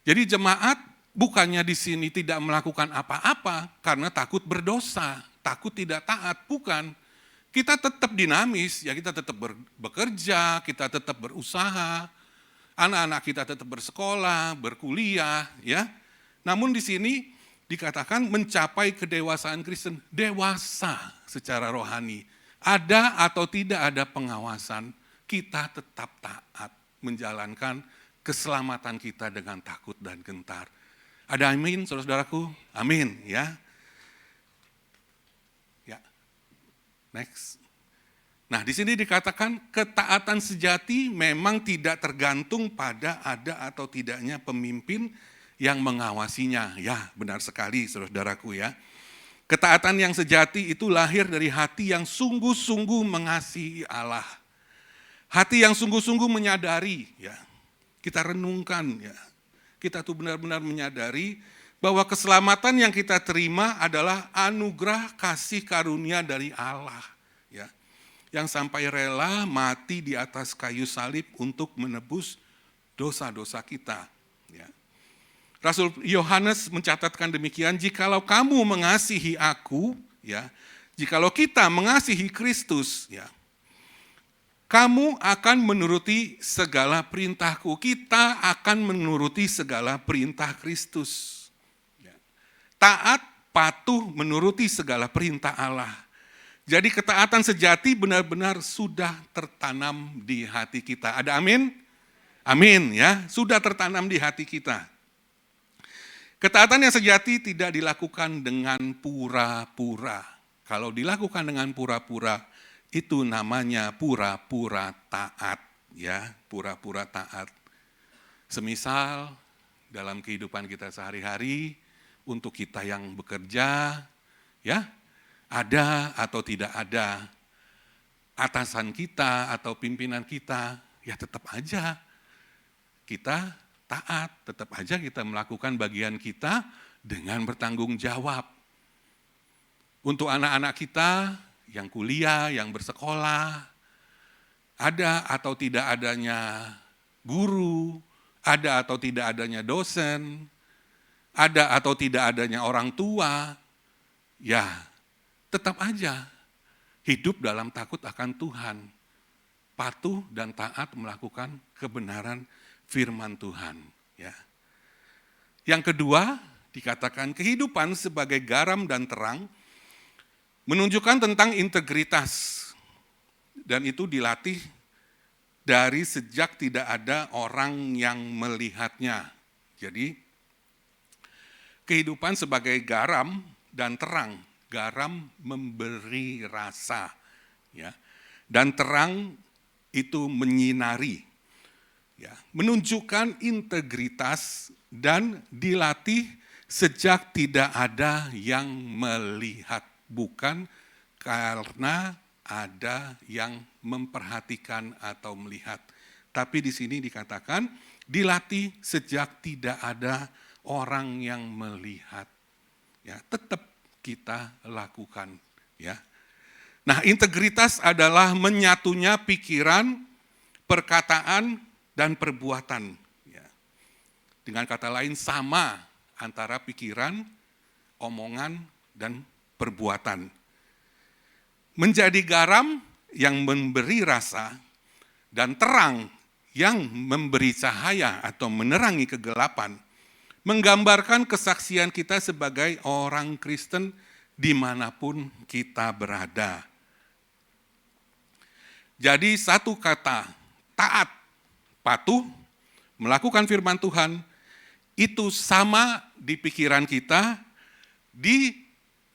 Jadi jemaat bukannya di sini tidak melakukan apa-apa karena takut berdosa, takut tidak taat, bukan. Kita tetap dinamis, ya kita tetap bekerja, kita tetap berusaha, anak-anak kita tetap bersekolah, berkuliah, ya. Namun di sini dikatakan mencapai kedewasaan Kristen, dewasa secara rohani. Ada atau tidak ada pengawasan, kita tetap taat menjalankan keselamatan kita dengan takut dan gentar. Ada amin, saudara-saudaraku? Amin, ya. Ya. Next. Nah, di sini dikatakan ketaatan sejati memang tidak tergantung pada ada atau tidaknya pemimpin yang mengawasinya. Ya, benar sekali, saudara-saudaraku ya. Ketaatan yang sejati itu lahir dari hati yang sungguh-sungguh mengasihi Allah. Hati yang sungguh-sungguh menyadari, ya. Kita renungkan, ya. Kita tuh benar-benar menyadari bahwa keselamatan yang kita terima adalah anugerah kasih karunia dari Allah, ya. Yang sampai rela mati di atas kayu salib untuk menebus dosa-dosa kita, ya. Rasul Yohanes mencatatkan demikian, jikalau kamu mengasihi aku, ya, jikalau kita mengasihi Kristus, ya, kamu akan menuruti segala perintahku. Kita akan menuruti segala perintah Kristus. Ya. Taat, patuh, menuruti segala perintah Allah. Jadi ketaatan sejati benar-benar sudah tertanam di hati kita. Ada amin? Amin, ya, sudah tertanam di hati kita. Ketaatan yang sejati tidak dilakukan dengan pura-pura. Kalau dilakukan dengan pura-pura, itu namanya pura-pura taat, ya, pura-pura taat. Semisal dalam kehidupan kita sehari-hari, untuk kita yang bekerja, ya, ada atau tidak ada atasan kita atau pimpinan kita, ya tetap aja kita taat, tetap aja kita melakukan bagian kita dengan bertanggung jawab. Untuk anak-anak kita yang kuliah, yang bersekolah, ada atau tidak adanya guru, ada atau tidak adanya dosen, ada atau tidak adanya orang tua, ya tetap aja hidup dalam takut akan Tuhan, patuh dan taat melakukan kebenaran firman Tuhan. Ya. Yang kedua, dikatakan kehidupan sebagai garam dan terang menunjukkan tentang integritas. Dan itu dilatih dari sejak tidak ada orang yang melihatnya. Jadi, kehidupan sebagai garam dan terang. Garam memberi rasa. Ya. Dan terang itu menyinari. Ya, menunjukkan integritas dan dilatih sejak tidak ada yang melihat, bukan karena ada yang memperhatikan atau melihat. Tapi di sini dikatakan dilatih sejak tidak ada orang yang melihat. Ya, tetap kita lakukan, ya. Nah, integritas adalah menyatunya pikiran, perkataan, dan perbuatan. Ya. Dengan kata lain sama antara pikiran, omongan, dan perbuatan. Menjadi garam yang memberi rasa dan terang yang memberi cahaya atau menerangi kegelapan, menggambarkan kesaksian kita sebagai orang Kristen dimanapun kita berada. Jadi satu kata, taat, patuh, melakukan firman Tuhan, itu sama di pikiran kita, di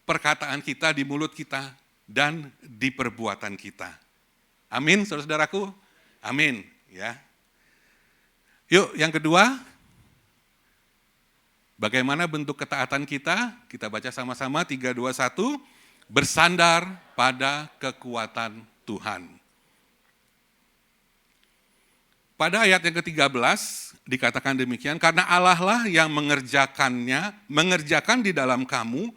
perkataan kita, di mulut kita, dan di perbuatan kita. Amin, saudara-saudaraku? Amin. Ya. Yuk, yang kedua, bagaimana bentuk ketaatan kita? Kita baca sama-sama, 3, 2, 1, bersandar pada kekuatan Tuhan. Pada ayat yang ke-13 dikatakan demikian, karena Allah lah yang mengerjakan di dalam kamu,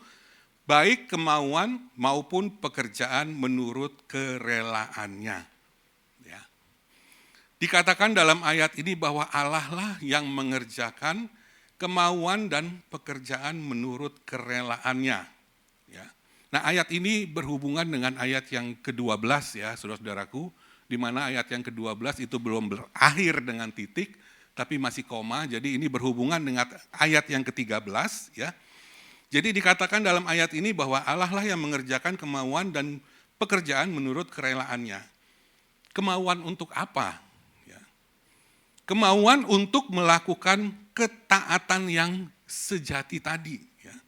baik kemauan maupun pekerjaan menurut kerelaannya. Ya. Dikatakan dalam ayat ini bahwa Allah lah yang mengerjakan kemauan dan pekerjaan menurut kerelaannya. Ya. Nah, ayat ini berhubungan dengan ayat yang ke-12 ya, saudara-saudaraku, di mana ayat yang ke-12 itu belum berakhir dengan titik, tapi masih koma, jadi ini berhubungan dengan ayat yang ke-13 ya. Jadi dikatakan dalam ayat ini bahwa Allah lah yang mengerjakan kemauan dan pekerjaan menurut kerelaannya. Kemauan untuk apa? Ya. Kemauan untuk melakukan ketaatan yang sejati tadi. Ya.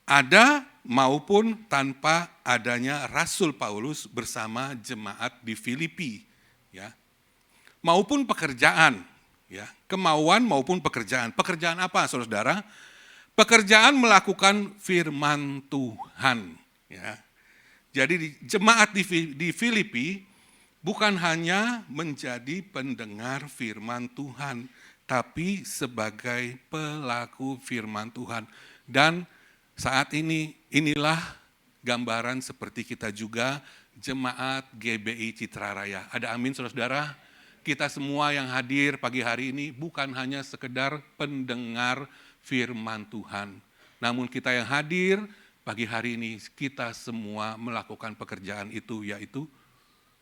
Ada maupun tanpa adanya Rasul Paulus bersama jemaat di Filipi. Ya. Maupun pekerjaan. Ya. Kemauan maupun pekerjaan. Pekerjaan apa saudara-saudara? Pekerjaan melakukan firman Tuhan. Ya. Jadi jemaat di Filipi bukan hanya menjadi pendengar firman Tuhan, tapi sebagai pelaku firman Tuhan. Dan saat ini, inilah gambaran seperti kita juga jemaat GBI Citra Raya. Ada amin saudara-saudara? Kita semua yang hadir pagi hari ini bukan hanya sekedar pendengar firman Tuhan. Namun kita yang hadir pagi hari ini, kita semua melakukan pekerjaan itu, yaitu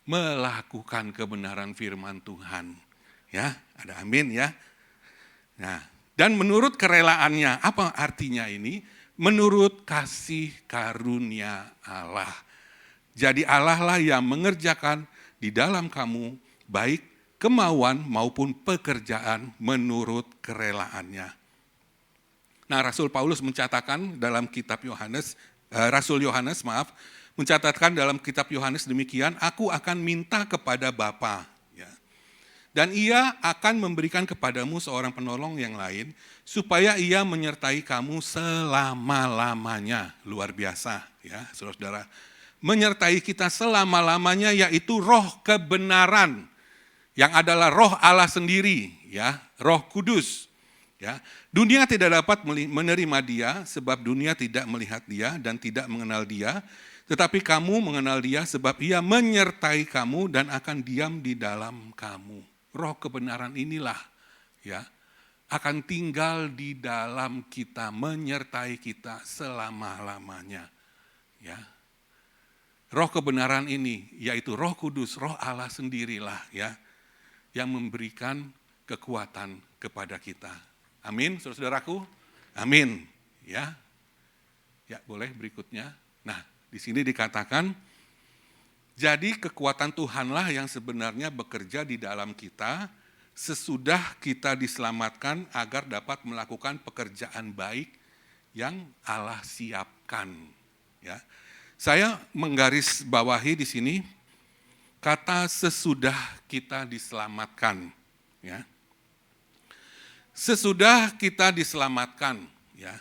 melakukan kebenaran firman Tuhan. Ya, ada amin ya. Nah, dan menurut kerelaannya, apa artinya ini? Menurut kasih karunia Allah. Jadi Allah lah yang mengerjakan di dalam kamu baik kemauan maupun pekerjaan menurut kerelaannya. Nah, Rasul Paulus mencatatkan dalam kitab Yohanes, Rasul Yohanes mencatatkan dalam kitab Yohanes demikian, aku akan minta kepada Bapa, ya, dan ia akan memberikan kepadamu seorang penolong yang lain, supaya ia menyertai kamu selama-lamanya. Luar biasa ya saudara-saudara. Menyertai kita selama-lamanya, yaitu roh kebenaran, yang adalah roh Allah sendiri, ya, Roh Kudus. Ya, dunia tidak dapat menerima dia sebab dunia tidak melihat dia dan tidak mengenal dia, tetapi kamu mengenal dia sebab ia menyertai kamu dan akan diam di dalam kamu. Roh kebenaran inilah ya akan tinggal di dalam kita, menyertai kita selama-lamanya. Ya. Roh kebenaran ini yaitu Roh Kudus, Roh Allah sendirilah ya yang memberikan kekuatan kepada kita. Amin, saudaraku. Amin. Ya, ya boleh berikutnya. Nah, di sini dikatakan, jadi kekuatan Tuhanlah yang sebenarnya bekerja di dalam kita sesudah kita diselamatkan agar dapat melakukan pekerjaan baik yang Allah siapkan. Ya, saya menggaris bawahi di sini kata sesudah kita diselamatkan. Ya. Sesudah kita diselamatkan, ya,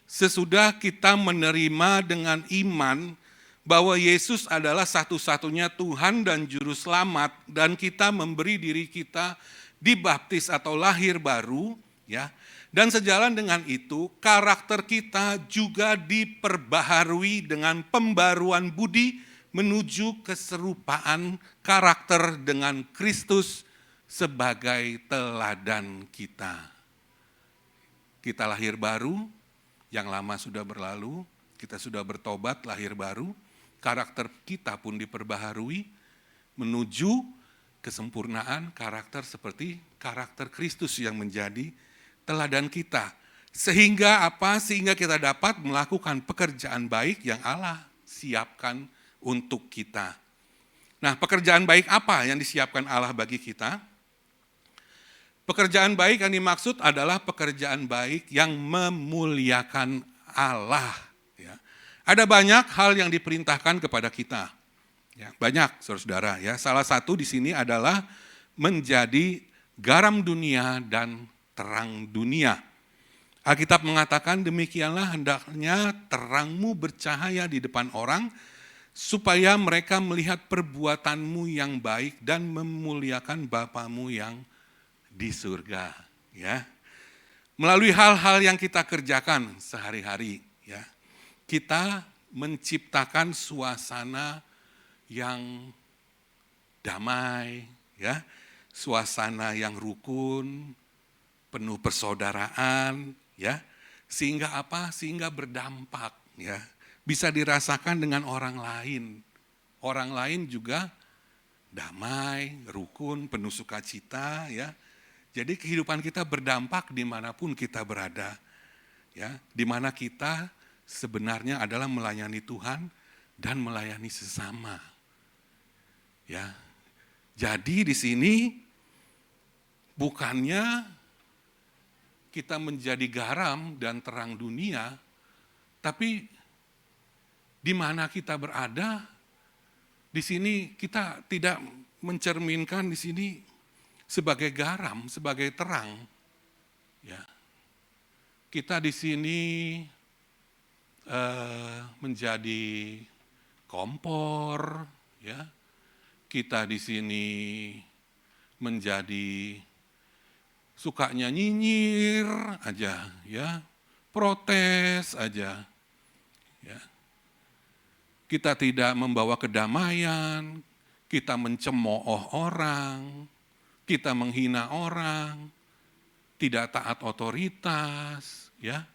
sesudah kita menerima dengan iman bahwa Yesus adalah satu-satunya Tuhan dan Juru Selamat, dan kita memberi diri kita dibaptis atau lahir baru, ya, dan sejalan dengan itu karakter kita juga diperbaharui dengan pembaruan budi menuju keserupaan karakter dengan Kristus sebagai teladan kita. Kita lahir baru, yang lama sudah berlalu, kita sudah bertobat, lahir baru, karakter kita pun diperbaharui menuju kesempurnaan karakter seperti karakter Kristus yang menjadi teladan kita. Sehingga apa? Sehingga kita dapat melakukan pekerjaan baik yang Allah siapkan untuk kita. Nah, pekerjaan baik apa yang disiapkan Allah bagi kita? Pekerjaan baik yang dimaksud adalah pekerjaan baik yang memuliakan Allah. Ya. Ada banyak hal yang diperintahkan kepada kita. Ya, banyak, saudara-saudara. Ya. Salah satu di sini adalah menjadi garam dunia dan terang dunia. Alkitab mengatakan demikianlah hendaknya terangmu bercahaya di depan orang, supaya mereka melihat perbuatanmu yang baik dan memuliakan Bapamu yang di surga, ya. Melalui hal-hal yang kita kerjakan sehari-hari, ya, kita menciptakan suasana yang damai, ya, suasana yang rukun, penuh persaudaraan, ya. Sehingga apa? Sehingga berdampak, ya. Bisa dirasakan dengan orang lain. Orang lain juga damai, rukun, penuh sukacita, ya. Jadi kehidupan kita berdampak dimanapun kita berada, ya. Di mana kita sebenarnya adalah melayani Tuhan dan melayani sesama, ya. Jadi di sini bukannya kita menjadi garam dan terang dunia, tapi di mana kita berada, di sini kita tidak mencerminkan di sini sebagai garam, sebagai terang. Ya. Kita di sini menjadi kompor, ya. Kita di sini menjadi sukanya nyinyir aja, ya, protes aja, ya. Kita tidak membawa kedamaian, kita mencemooh orang, kita menghina orang, tidak taat otoritas, ya.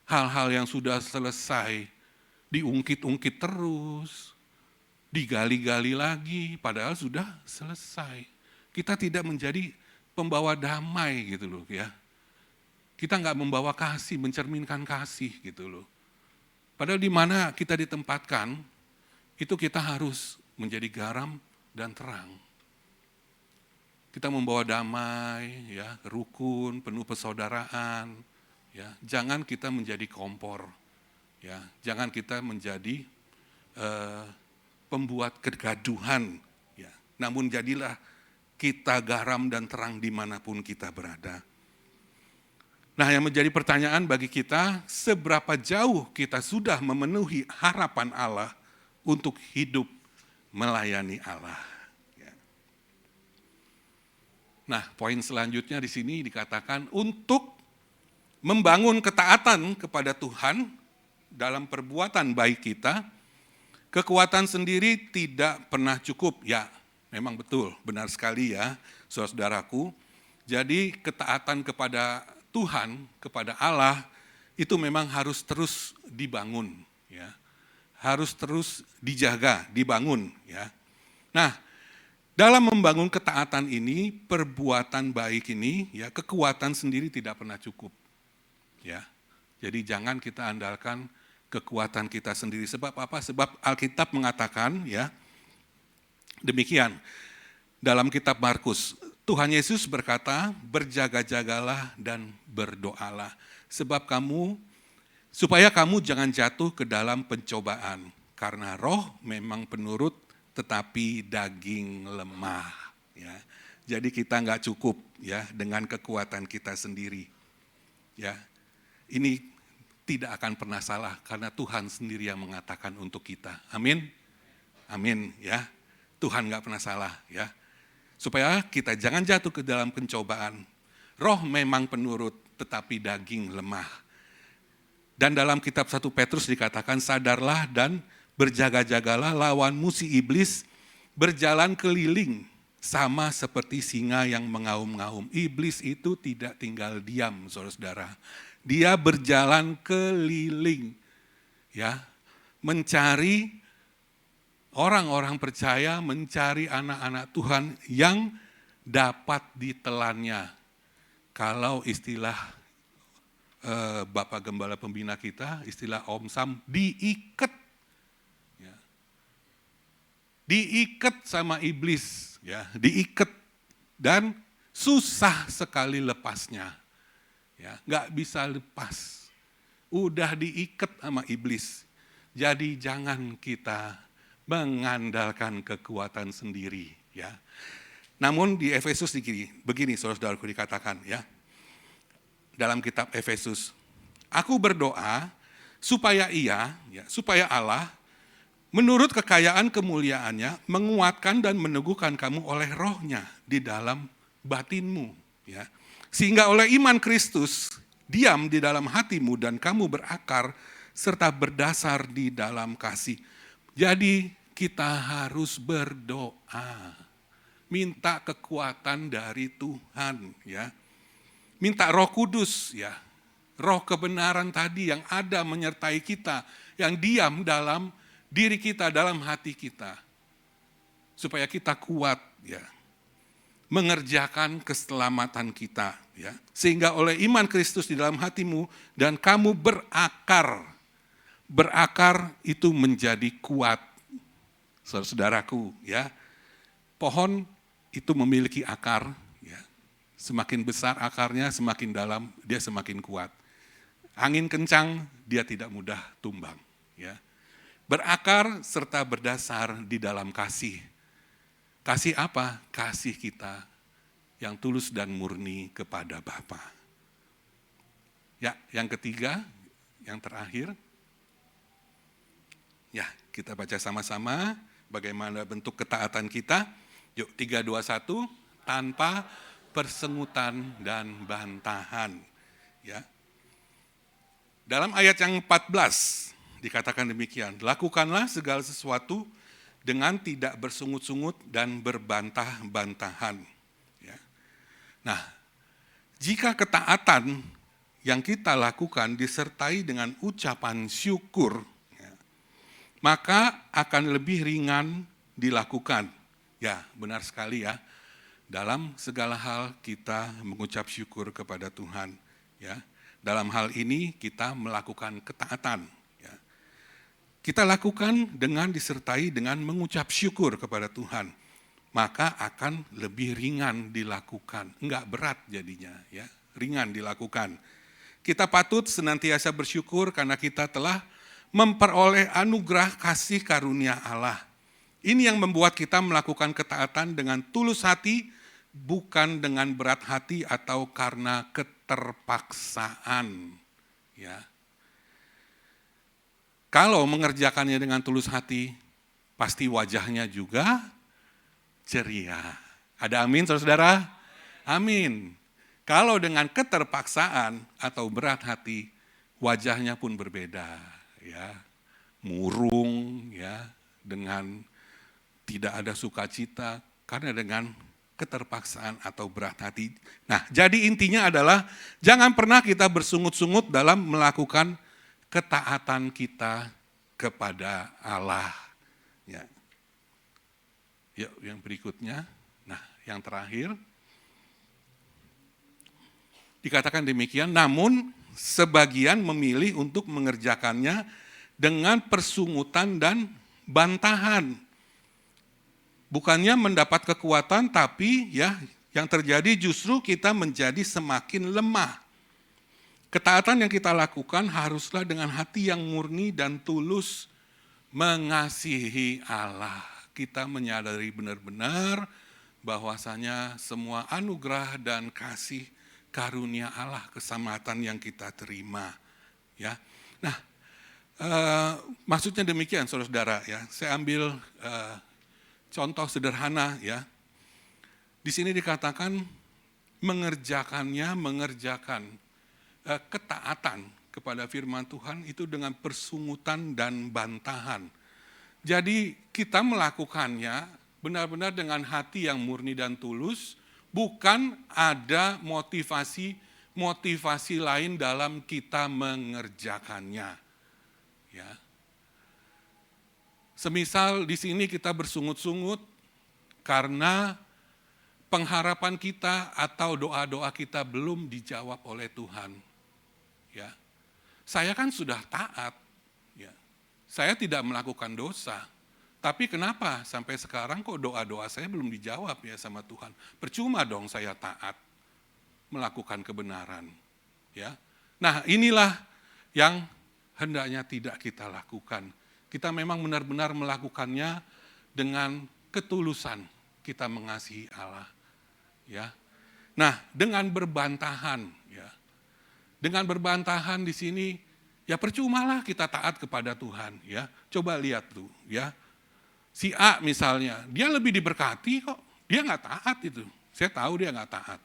Hal-hal yang sudah selesai diungkit-ungkit terus, digali-gali lagi, padahal sudah selesai. Kita tidak menjadi pembawa damai gitu loh, ya. Kita nggak membawa kasih, mencerminkan kasih gitu loh. Padahal di mana kita ditempatkan, itu kita harus menjadi garam dan terang. Kita membawa damai, ya, rukun, penuh persaudaraan, ya. Jangan kita menjadi kompor, ya. Jangan kita menjadi pembuat kegaduhan, ya. Namun jadilah kita garam dan terang dimanapun kita berada. Nah, yang menjadi pertanyaan bagi kita, seberapa jauh kita sudah memenuhi harapan Allah untuk hidup melayani Allah. Ya. Nah, poin selanjutnya di sini dikatakan untuk membangun ketaatan kepada Tuhan dalam perbuatan baik kita, kekuatan sendiri tidak pernah cukup. Ya, memang betul, benar sekali ya, saudaraku. Jadi ketaatan kepada Tuhan, kepada Allah, itu memang harus terus dibangun, ya. Harus terus dijaga, dibangun, ya. Nah, dalam membangun ketaatan ini, perbuatan baik ini, ya, kekuatan sendiri tidak pernah cukup, ya. Jadi jangan kita andalkan kekuatan kita sendiri. Sebab apa? Sebab Alkitab mengatakan, ya, demikian dalam kitab Markus. Tuhan Yesus berkata, berjaga-jagalah dan berdoalah. Supaya kamu jangan jatuh ke dalam pencobaan. Karena roh memang penurut, tetapi daging lemah. Ya. Jadi kita nggak cukup, ya, dengan kekuatan kita sendiri. Ya. Ini tidak akan pernah salah, karena Tuhan sendiri yang mengatakan untuk kita. Amin? Amin, ya. Tuhan nggak pernah salah, ya. Supaya kita jangan jatuh ke dalam pencobaan. Roh memang penurut, tetapi daging lemah. Dan dalam kitab 1 Petrus dikatakan, sadarlah dan berjaga-jagalah lawan musuh iblis, berjalan keliling, sama seperti singa yang mengaum-ngaum. Iblis itu tidak tinggal diam, saudara-saudara. Dia berjalan keliling, ya, mencari orang-orang percaya, mencari anak-anak Tuhan yang dapat ditelannya. Kalau istilah Bapak Gembala Pembina kita, istilah Om Sam, diikat. Ya. Diikat sama iblis, ya, diikat dan susah sekali lepasnya. Ya, nggak bisa lepas. Udah diikat sama iblis. Jadi jangan kita mengandalkan kekuatan sendiri, ya. Namun di Efesus begini saudara-saudaraku dikatakan, ya. Dalam kitab Efesus, aku berdoa supaya supaya Allah menurut kekayaan kemuliaannya menguatkan dan meneguhkan kamu oleh rohnya di dalam batinmu, ya. Sehingga oleh iman Kristus diam di dalam hatimu dan kamu berakar serta berdasar di dalam kasih. Jadi kita harus berdoa, minta kekuatan dari Tuhan, ya. minta Roh Kudus ya, roh kebenaran tadi yang ada menyertai kita, yang diam dalam diri kita, dalam hati kita. Supaya kita kuat ya, mengerjakan keselamatan kita ya. Sehingga oleh iman Kristus di dalam hatimu dan kamu berakar. Berakar itu menjadi kuat. Saudaraku ya. Pohon itu memiliki akar ya. Semakin besar akarnya, semakin dalam dia semakin kuat. Angin kencang, dia tidak mudah tumbang ya. Berakar serta berdasar di dalam kasih. Kasih apa? Kasih kita yang tulus dan murni kepada Bapa. Ya, yang ketiga, yang terakhir. Ya, kita baca sama-sama bagaimana bentuk ketaatan kita. Yuk, 3, 2, 1, tanpa persengutan dan bantahan. Ya. Dalam ayat yang 14 dikatakan demikian, lakukanlah segala sesuatu dengan tidak bersungut-sungut dan berbantah-bantahan. Ya. Nah, jika ketaatan yang kita lakukan disertai dengan ucapan syukur, ya, maka akan lebih ringan dilakukan. Ya, benar sekali ya. Dalam segala hal kita mengucap syukur kepada Tuhan. Ya. Dalam hal ini kita melakukan ketaatan. Kita lakukan dengan disertai dengan mengucap syukur kepada Tuhan. Maka akan lebih ringan dilakukan. Enggak berat jadinya, ya, ringan dilakukan. Kita patut senantiasa bersyukur karena kita telah memperoleh anugerah kasih karunia Allah. Ini yang membuat kita melakukan ketaatan dengan tulus hati, bukan dengan berat hati atau karena keterpaksaan. Ya. Kalau mengerjakannya dengan tulus hati, pasti wajahnya juga ceria. Ada amin, saudara-saudara? Amin. Kalau dengan keterpaksaan atau berat hati, wajahnya pun berbeda. Ya, murung, ya, dengan tidak ada sukacita, karena dengan keterpaksaan atau berat hati. Nah, jadi intinya adalah jangan pernah kita bersungut-sungut dalam melakukan ketaatan kita kepada Allah. Ya. Yuk, yang berikutnya. Nah, yang terakhir. Dikatakan demikian, namun sebagian memilih untuk mengerjakannya dengan persungutan dan bantahan. Bukannya mendapat kekuatan, tapi ya yang terjadi justru kita menjadi semakin lemah. Ketaatan yang kita lakukan haruslah dengan hati yang murni dan tulus mengasihi Allah. Kita menyadari benar-benar bahwasanya semua anugerah dan kasih karunia Allah, keselamatan yang kita terima. Ya, nah, maksudnya demikian, saudara-saudara. Ya, saya ambil contoh sederhana. Ya, di sini dikatakan mengerjakan ketaatan kepada firman Tuhan itu dengan persungutan dan bantahan. Jadi kita melakukannya benar-benar dengan hati yang murni dan tulus, bukan ada motivasi lain dalam kita mengerjakannya. Ya. Semisal di sini kita bersungut-sungut karena pengharapan kita atau doa-doa kita belum dijawab oleh Tuhan. Ya, saya kan sudah taat, ya. Saya tidak melakukan dosa, tapi kenapa sampai sekarang kok doa-doa saya belum dijawab ya sama Tuhan? Percuma dong saya taat, melakukan kebenaran, ya. Nah, inilah yang hendaknya tidak kita lakukan. Kita memang benar-benar melakukannya dengan ketulusan kita mengasihi Allah, ya. Nah, dengan berbantahan, ya. Dengan berbantahan di sini, ya percumalah kita taat kepada Tuhan. Ya, coba lihat tuh, ya. Si A misalnya, dia lebih diberkati kok. Dia nggak taat itu. Saya tahu dia nggak taat.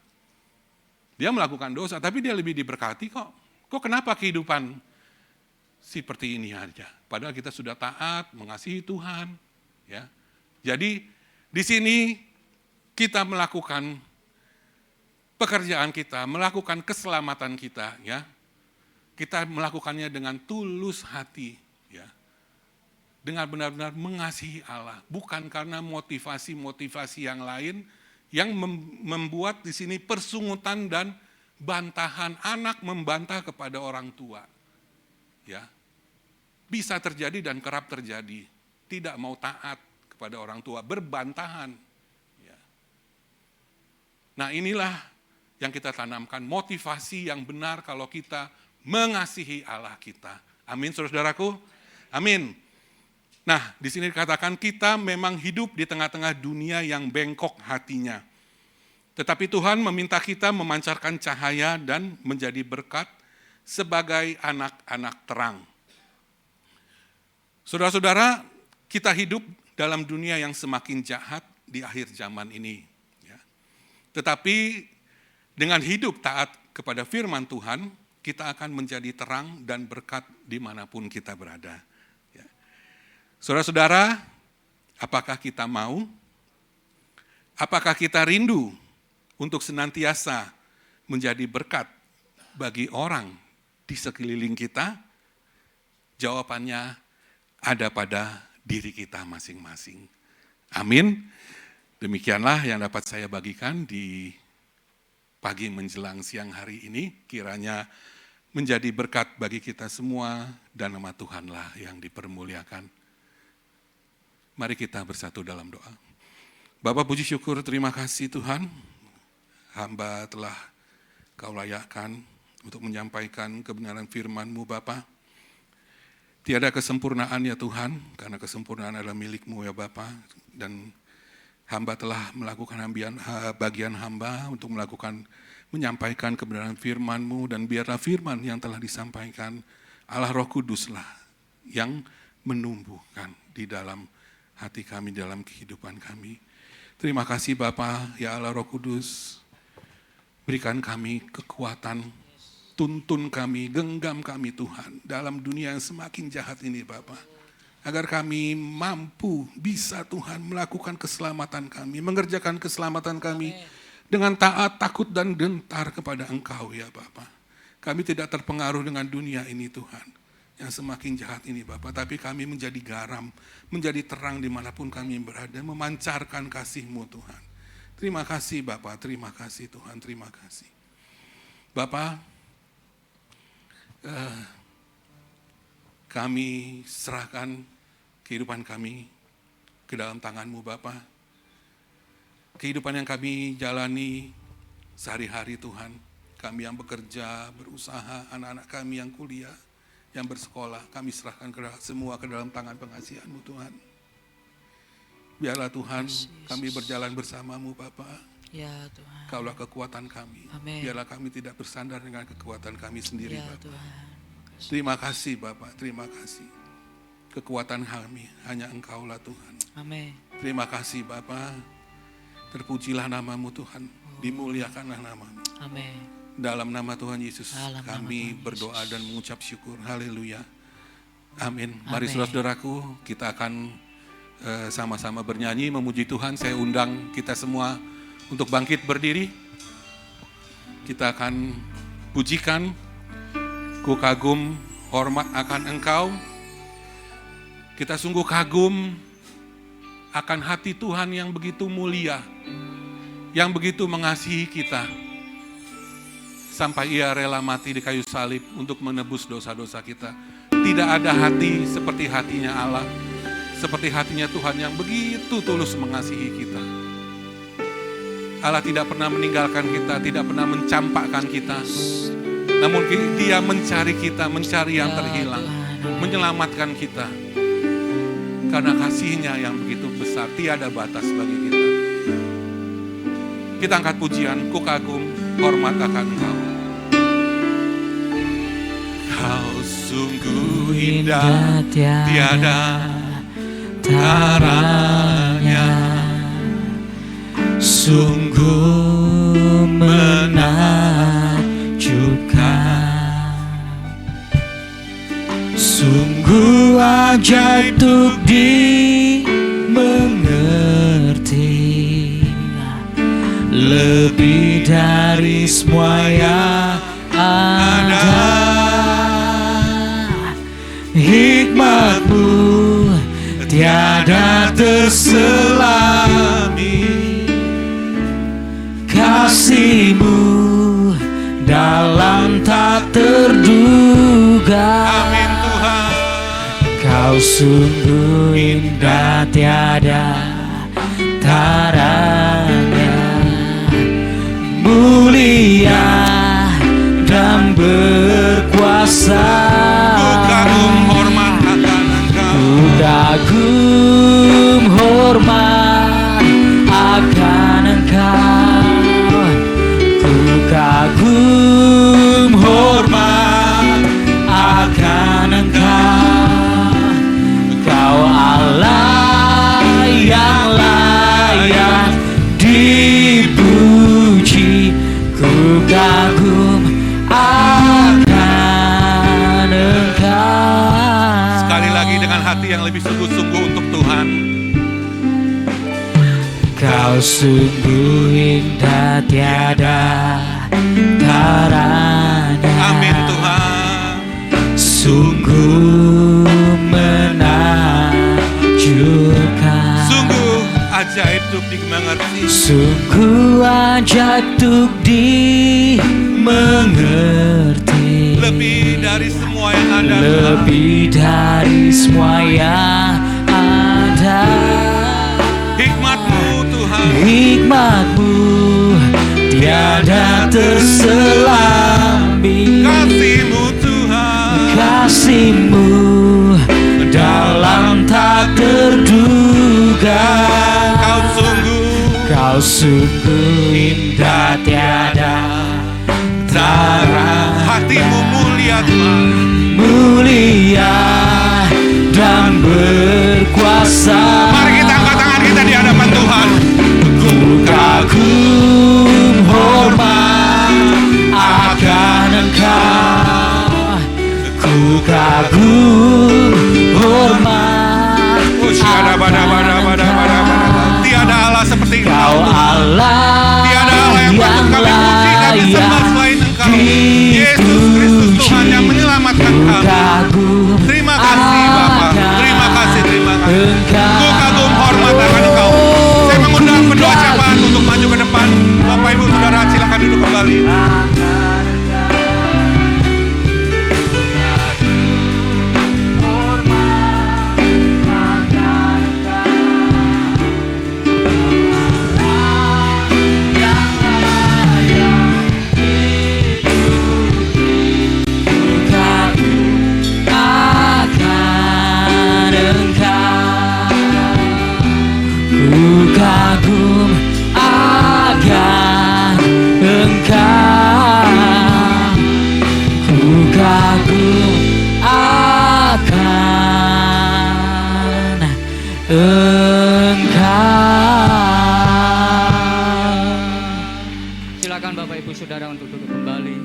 Dia melakukan dosa, tapi dia lebih diberkati kok. Kok kenapa kehidupan seperti ini aja? Padahal kita sudah taat, mengasihi Tuhan. Ya, jadi di sini kita melakukan pekerjaan kita, melakukan keselamatan kita, ya. Kita melakukannya dengan tulus hati, ya. Dengan benar-benar mengasihi Allah, bukan karena motivasi-motivasi yang lain yang membuat di sini persungutan dan bantahan, anak membantah kepada orang tua. Ya. Bisa terjadi dan kerap terjadi. Tidak mau taat kepada orang tua, berbantahan. Ya. Nah, inilah yang kita tanamkan, motivasi yang benar kalau kita mengasihi Allah kita. Amin, saudaraku. Amin. Nah, di sini dikatakan kita memang hidup di tengah-tengah dunia yang bengkok hatinya. Tetapi Tuhan meminta kita memancarkan cahaya dan menjadi berkat sebagai anak-anak terang. Saudara-saudara, kita hidup dalam dunia yang semakin jahat di akhir zaman ini. Ya. Tetapi dengan hidup taat kepada firman Tuhan, kita akan menjadi terang dan berkat dimanapun kita berada. Saudara-saudara, apakah kita mau? Apakah kita rindu untuk senantiasa menjadi berkat bagi orang di sekeliling kita? Jawabannya ada pada diri kita masing-masing. Amin. Demikianlah yang dapat saya bagikan di pagi menjelang siang hari ini. Kiranya menjadi berkat bagi kita semua dan nama Tuhanlah yang dipermuliakan. Mari kita bersatu dalam doa. Bapa puji syukur, terima kasih Tuhan. Hamba telah Kau layakkan untuk menyampaikan kebenaran firman-Mu Bapa. Tiada kesempurnaan ya Tuhan, karena kesempurnaan adalah milik-Mu ya Bapa. Dan hamba telah melakukan bagian hamba untuk menyampaikan kebenaran firman-Mu. Dan biarlah firman yang telah disampaikan, Allah Roh Kuduslah yang menumbuhkan di dalam hati kami, dalam kehidupan kami. Terima kasih Bapa, ya Allah Roh Kudus. Berikan kami kekuatan, tuntun kami, genggam kami Tuhan, dalam dunia yang semakin jahat ini Bapa. Agar kami mampu, bisa Tuhan melakukan keselamatan kami, mengerjakan keselamatan kami dengan taat, takut dan gentar kepada Engkau ya Bapa. Kami tidak terpengaruh dengan dunia ini Tuhan, yang semakin jahat ini Bapak, tapi kami menjadi garam, menjadi terang dimanapun kami berada, memancarkan kasih-Mu Tuhan. Terima kasih Bapak, terima kasih Tuhan, terima kasih. Bapak, kami serahkan kehidupan kami ke dalam tangan-Mu Bapak. Kehidupan yang kami jalani sehari-hari Tuhan, kami yang bekerja, berusaha, anak-anak kami yang kuliah, yang bersekolah, kami serahkan semua ke dalam tangan pengasihan-Mu Tuhan. Biarlah Tuhan, kami berjalan bersama-Mu Bapa. Ya Tuhan. Kaulah kekuatan kami. Amin. Biarlah kami tidak bersandar dengan kekuatan kami sendiri Ya Bapa. Tuhan. Terima kasih Bapa, terima kasih. Kekuatan kami hanya Engkau-lah Tuhan. Amin. Terima kasih Bapa. Terpujilah nama-Mu Tuhan. Dimuliakanlah nama-Mu. Amin. Dalam nama Tuhan Yesus Dalam kami nama Tuhan berdoa Yesus. dan mengucap syukur. Haleluya. Amin. Mari Amin. saudara-saudaraku, kita akan sama-sama bernyanyi memuji Tuhan. Saya undang kita semua untuk bangkit berdiri. Kita akan pujikan, ku kagum hormat akan Engkau. Kita sungguh kagum akan hati Tuhan yang begitu mulia, yang begitu mengasihi kita, sampai Ia rela mati di kayu salib untuk menebus dosa-dosa kita. Tidak ada hati seperti hatinya Allah, seperti hatinya Tuhan yang begitu tulus mengasihi kita. Allah tidak pernah meninggalkan kita, tidak pernah mencampakkan kita. Namun Dia mencari kita, mencari yang terhilang, menyelamatkan kita. Karena kasih-Nya yang begitu besar, tiada batas bagi kita. Kita angkat pujian, ku kagum hormat akan Engkau. Kau sungguh indah, tiada taranya, sungguh menakjubkan, sungguh ajaib untuk dimengerti, lebih dari dari semua yang ada. Hikmat-Mu tiada terselami, kasih-Mu dalam tak terduga. Amin Tuhan. Kau sungguh indah tiada taranya, mulia dan berkuasa. Ku kagum hormat akan Engkau. Ku kagum hormat akan Engkau. Kau Allah yang layak dipuji. Ku kagum akan Engkau. Sekali lagi dengan hati yang lebih sungguh-sungguh untuk Tuhan. Kau sungguh indah tiada taranya. Amin Tuhan. Sungguh menakjubkan. Sungguh ajaib untuk dimengerti. Sungguh ajaib untuk dimengerti. Lebih dari semua yang ada. Lebih dari semua yang ada. Hikmat-Mu Tuhan. Hikmat-Mu tiada terselami, Kasih-Mu Tuhan. kasih-Mu dalam tak terduga. Kau sungguh indah tiada tara. Hati-Mu mulia Tuhan. Mulia dan berkuasa. Mari kita angkat tangan kita di hadapan Tuhan. Ku kagum hormat akan Engkau. Ku kagum hormat akan Engkau. Tiada Allah seperti Kau Engkau. Allah Tiada Allah yang patut kami puji dan disembah selain Engkau. Yesus Kristus Tuhan yang menyelamatkan kami. Terima kasih Bapa. Terima kasih, terima kasih. Ku kagum hormat akan Engkau. Saya mengundang pendua jemaat untuk maju ke depan. Bapak Ibu Saudara silakan duduk kembali. Kagum akan Engkau. Ku kagum akan Engkau. Silakan Bapak Ibu Saudara untuk duduk kembali.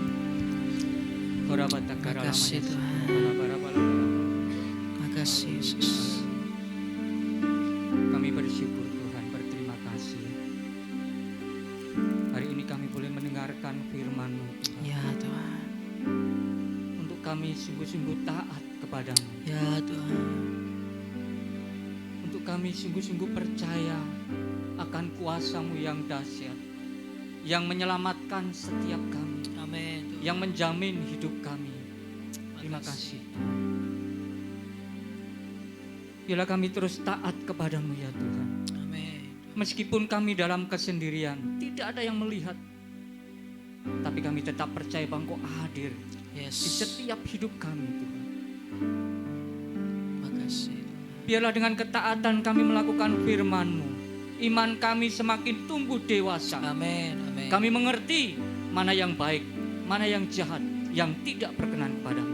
Makasih Tuhan. Makasih Yesus. Kami bersyukur Tuhan, berterima kasih. Hari ini kami boleh mendengarkan firman-Mu Tuhan. Ya Tuhan. Untuk kami sungguh-sungguh taat kepadamu. Ya Tuhan. Untuk kami sungguh-sungguh percaya akan kuasa-Mu yang dahsyat, yang menyelamatkan setiap kami, Amin. yang menjamin hidup kami. Terima kasih. Biarlah kami terus taat kepadamu ya Tuhan. Amin. Meskipun kami dalam kesendirian, tidak ada yang melihat, tapi kami tetap percaya bahwa Engkau hadir di setiap hidup kami Tuhan. Makasih. Biarlah dengan ketaatan kami melakukan firman-Mu, iman kami semakin tumbuh dewasa. Amin. Amin. Kami mengerti mana yang baik, mana yang jahat, yang tidak berkenan kepadamu.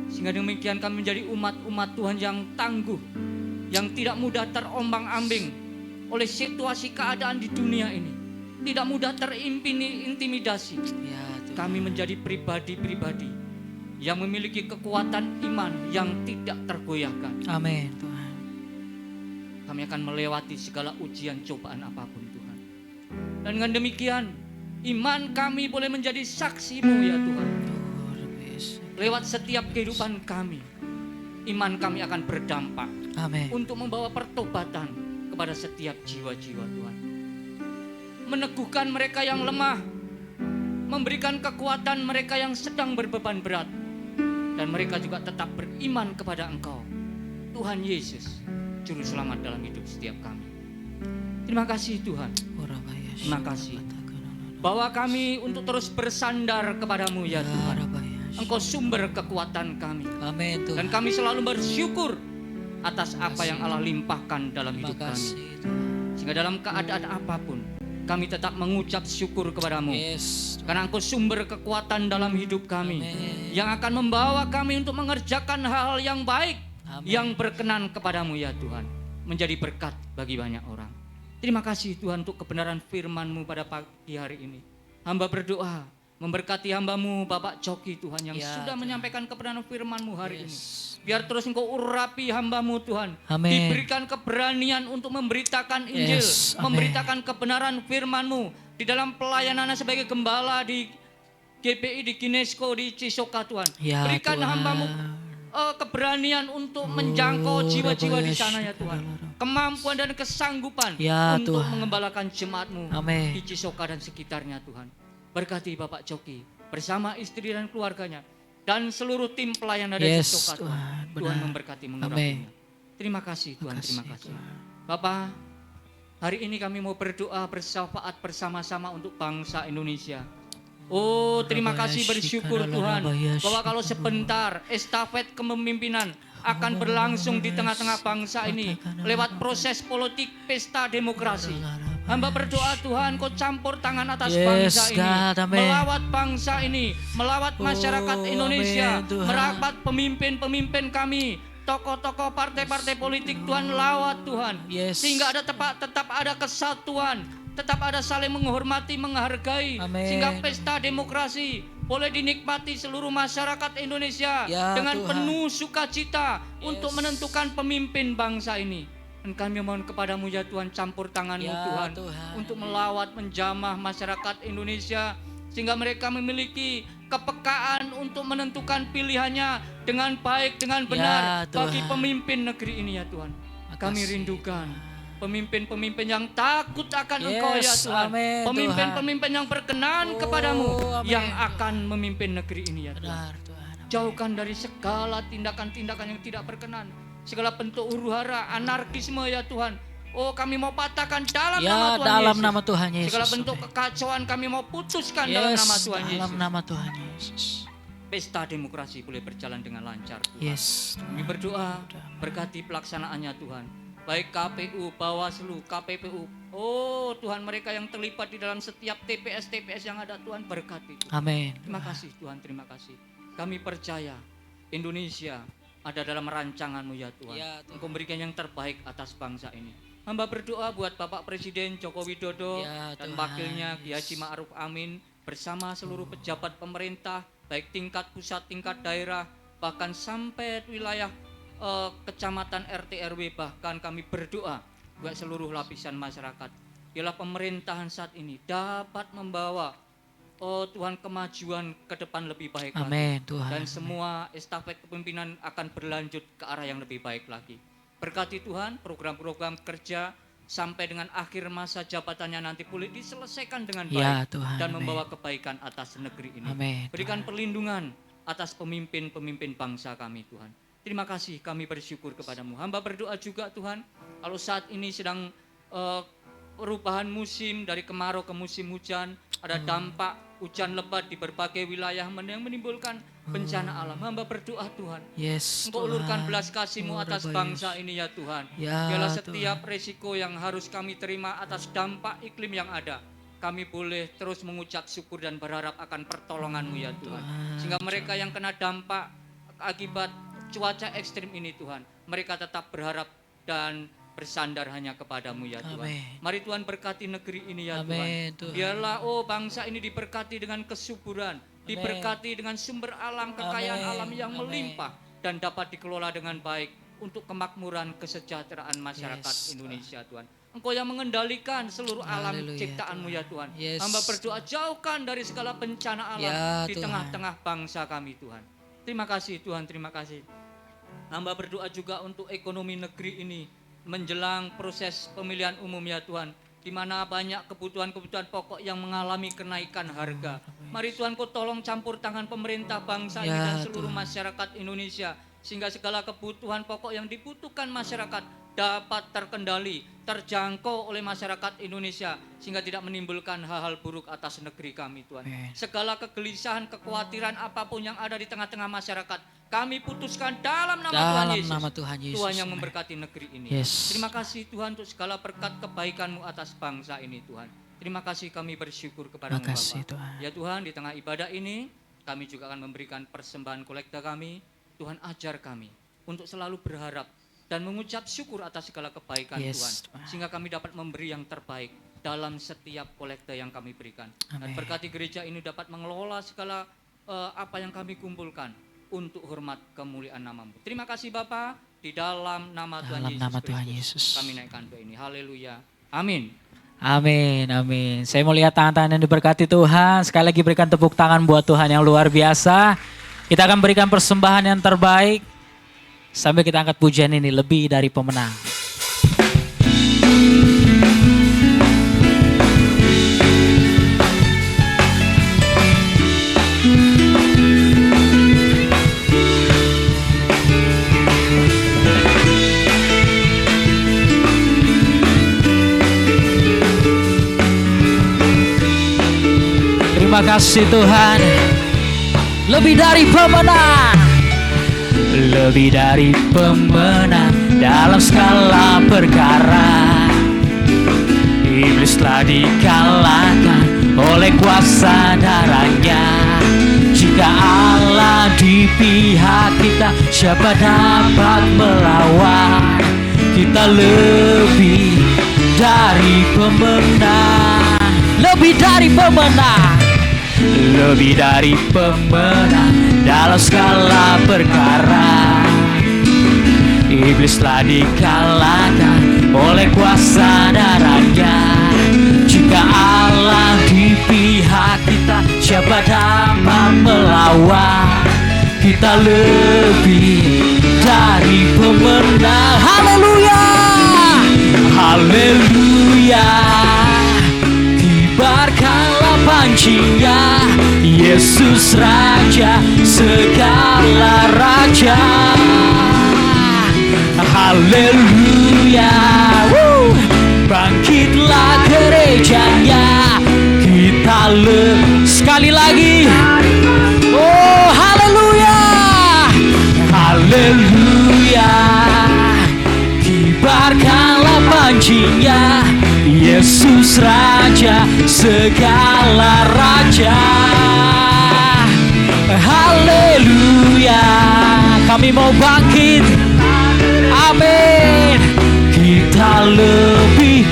Sehingga demikian kami menjadi umat-umat Tuhan yang tangguh, yang tidak mudah terombang-ambing oleh situasi keadaan di dunia ini, tidak mudah terintimidasi. Ya, Tuhan. Kami menjadi pribadi-pribadi yang memiliki kekuatan iman yang tidak tergoyahkan. Amin Tuhan. Kami akan melewati segala ujian cobaan apapun Tuhan. Dan dengan demikian Iman kami boleh menjadi saksi-Mu ya Tuhan. Luar biasa. Lewat setiap kehidupan kami, iman kami akan berdampak Amin. untuk membawa pertobatan kepada setiap jiwa-jiwa Tuhan. Meneguhkan mereka yang lemah, memberikan kekuatan mereka yang sedang berbeban berat, dan mereka juga tetap beriman kepada Engkau, Tuhan Yesus, Juru Selamat dalam hidup setiap kami. Terima kasih Tuhan, terima kasih bahwa kami untuk terus bersandar kepadamu ya Tuhan. Engkau sumber kekuatan kami. Amin Tuhan. Dan kami selalu bersyukur atas apa yang Allah limpahkan dalam hidup kami. Sehingga dalam keadaan apapun, kami tetap mengucap syukur kepadamu. Yes. Karena Engkau sumber kekuatan dalam hidup kami. Amin. Yang akan membawa kami untuk mengerjakan hal yang baik. Amin. Yang berkenan kepadamu ya Tuhan. Menjadi berkat bagi banyak orang. Terima kasih Tuhan untuk kebenaran firman-Mu pada pagi hari ini. Hamba berdoa memberkati hamba-Mu Bapak Coki Tuhan yang Ya, sudah Tuhan. menyampaikan kebenaran firman-Mu hari ini. Yes. Biar terus Engkau urapi hamba-Mu Tuhan. Amin. Diberikan keberanian untuk memberitakan Injil. Yes, amin. Memberitakan kebenaran firman-Mu. Di dalam pelayanannya sebagai gembala di GPI, di Ginesko, di Cisoka Tuhan. Ya, Berikan Tuhan. hamba-Mu keberanian untuk menjangkau jiwa-jiwa di sana ya Tuhan. Kemampuan dan kesanggupan Ya, untuk Tuhan. mengembalakan jemaat-Mu Amin. di Cisoka dan sekitarnya Tuhan. Berkati Bapak Coki bersama istri dan keluarganya dan seluruh tim pelayan ada di Yes, Cisoka Tuhan. Tuhan. Tuhan Benar. memberkati Amin. mengurapinya. Terima kasih Tuhan, Makasih, terima kasih. Tuhan. Bapak, hari ini kami mau berdoa bersyafaat bersama-sama untuk bangsa Indonesia. Oh, terima kasih bersyukur Tuhan bahwa kalau sebentar estafet kepemimpinan akan berlangsung di tengah-tengah bangsa ini lewat proses politik pesta demokrasi. Hamba berdoa Tuhan, Kau campur tangan atas Yes, bangsa ini, God, amin. melawat bangsa ini, melawat masyarakat Oh, Indonesia, amin, Tuhan. merapat pemimpin-pemimpin kami, tokoh-tokoh partai-partai politik Tuhan, lawat Tuhan, Yes. sehingga tetap ada kesatuan, tetap ada saling menghormati, menghargai, Amin. sehingga pesta demokrasi boleh dinikmati seluruh masyarakat Indonesia Ya, dengan Tuhan. penuh sukacita untuk Yes. menentukan pemimpin bangsa ini. Dan kami mohon kepadamu ya Tuhan, campur tangan-Mu Ya, Tuhan, Tuhan. untuk melawat, menjamah masyarakat Indonesia sehingga mereka memiliki kepekaan untuk menentukan pilihannya dengan baik, dengan benar Ya, bagi Tuhan. pemimpin negeri ini ya Tuhan. Kami Makasih, rindukan pemimpin-pemimpin yang takut akan Engkau ya Yes, Tuhan. amin, Pemimpin-pemimpin yang berkenan Oh, kepadamu amin, yang Tuhan. akan memimpin negeri ini ya Tuhan. Benar Tuhan. Amin. Jauhkan dari segala tindakan-tindakan yang tidak berkenan, segala bentuk huru-hara, anarkisme ya Tuhan. Oh, kami mau patahkan dalam Ya, nama Tuhan dalam Yesus. nama Tuhan Yesus. Segala bentuk Amin. kekacauan kami mau putuskan dalam nama Tuhan dalam Yesus. nama Tuhan Yesus. Pesta demokrasi boleh berjalan dengan lancar Tuhan. Yes. Kami berdoa berkati pelaksanaannya Tuhan. Baik KPU, Bawaslu, KPPU. Oh Tuhan, mereka yang terlibat di dalam setiap TPS yang ada Tuhan, berkati Tuhan. Amin. Terima kasih Tuhan, terima kasih. Kami percaya Indonesia ada dalam rancangan-Mu ya Tuhan. Ya, Tuhan. Engkau memberikan yang terbaik atas bangsa ini. Hamba berdoa buat Bapak Presiden Joko Widodo Ya, dan Tuhan. wakilnya Kiai Haji Ma'ruf Amin bersama seluruh pejabat pemerintah, baik tingkat pusat, tingkat daerah, bahkan sampai wilayah kecamatan RT RW. Bahkan kami berdoa buat seluruh lapisan masyarakat. Biarlah pemerintahan saat ini dapat membawa Tuhan kemajuan ke depan lebih baik lagi. Amin Tuhan. Dan semua estafet kepemimpinan akan berlanjut ke arah yang lebih baik lagi. Berkati Tuhan program-program kerja sampai dengan akhir masa jabatannya nanti boleh diselesaikan dengan baik Ya, Tuhan. dan Amin. membawa kebaikan atas negeri ini. Amin. Berikan perlindungan atas pemimpin-pemimpin bangsa kami Tuhan. Terima kasih, kami bersyukur kepadamu. Hamba berdoa juga Tuhan, kalau saat ini sedang perubahan musim dari kemarau ke musim hujan, ada dampak hujan lebat di berbagai wilayah yang menimbulkan bencana alam. Hamba berdoa Tuhan, Yes. Engkau ulurkan Tuhan. belas kasih-Mu atas bangsa ini ya Tuhan. Ya, Biarlah setiap resiko yang harus kami terima atas dampak iklim yang ada, kami boleh terus mengucap syukur dan berharap akan pertolongan-Mu ya Tuhan. Sehingga mereka yang kena dampak akibat cuaca ekstrim ini Tuhan, mereka tetap berharap dan bersandar hanya kepadamu ya Tuhan. Amin. Mari Tuhan berkati negeri ini ya Amin, Tuhan. Tuhan. Biarlah bangsa ini diberkati dengan kesuburan, diberkati dengan sumber alam, kekayaan Amin. alam yang Amin. melimpah dan dapat dikelola dengan baik untuk kemakmuran kesejahteraan masyarakat Yes, Indonesia Tuhan. Engkau yang mengendalikan seluruh alam Haleluya, ciptaanmu ya Tuhan. Yes. Hamba berdoa jauhkan dari segala bencana alam Ya, di Tuhan. tengah-tengah bangsa kami Tuhan. Terima kasih Tuhan, terima kasih. Hamba berdoa juga untuk ekonomi negeri ini menjelang proses pemilihan umum ya Tuhan, di mana banyak kebutuhan-kebutuhan pokok yang mengalami kenaikan harga. Mari Tuhan Kau tolong campur tangan pemerintah bangsa ini Ya, dan seluruh Tuhan. masyarakat Indonesia, sehingga segala kebutuhan pokok yang dibutuhkan masyarakat dapat terkendali, terjangkau oleh masyarakat Indonesia, sehingga tidak menimbulkan hal-hal buruk atas negeri kami Tuhan. Amin. Segala kegelisahan, kekhawatiran apapun yang ada di tengah-tengah masyarakat, kami putuskan dalam nama Tuhan Dalam Yesus. nama Tuhan Yesus. Tuhan yang Amin. memberkati negeri ini. Yes. Terima kasih Tuhan untuk segala berkat kebaikan-Mu atas bangsa ini Tuhan. Terima kasih, kami bersyukur kepada-Mu Terima kasih, Bapa. Tuhan. Ya Tuhan, di tengah ibadah ini kami juga akan memberikan persembahan kolekta kami. Tuhan ajar kami untuk selalu berharap dan mengucap syukur atas segala kebaikan Yes, Tuhan, Tuhan. sehingga kami dapat memberi yang terbaik dalam setiap kolekta yang kami berikan. Dan Amin. berkati gereja ini dapat mengelola segala apa yang kami kumpulkan untuk hormat kemuliaan nama-Mu. Terima kasih Bapa, di dalam nama Tuhan Dalam Yesus nama Tuhan Kristus, Yesus. kami naikkan doa ini. Haleluya. Amin. Amin, amin. Saya mau lihat tangan-tangan yang diberkati Tuhan. Sekali lagi berikan tepuk tangan buat Tuhan yang luar biasa. Kita akan berikan persembahan yang terbaik. Sambil kita angkat pujian ini, lebih dari pemenang. Terima kasih Tuhan. Lebih dari pemenang. Lebih dari pemenang dalam segala perkara. Iblis telah dikalahkan oleh kuasa darahnya. Jika Allah di pihak kita, siapa dapat melawan? Kita lebih dari pemenang. Lebih dari pemenang. Lebih dari pemenang dalam segala perkara. Iblis telah dikalahkan oleh kuasa darahnya. Jika Allah di pihak kita, siapa dapat melawan? Kita lebih dari pemenang. Haleluya, haleluya. Kibarkanlah pancinya, Yesus Raja segala raja. Haleluya. Bangkitlah gerejanya, kita sekali lagi. Oh haleluya, haleluya. Kibarkanlah pancinya, Yesus Raja segala raja. Haleluya. Kami mau bangkit. Amin. Kita lebih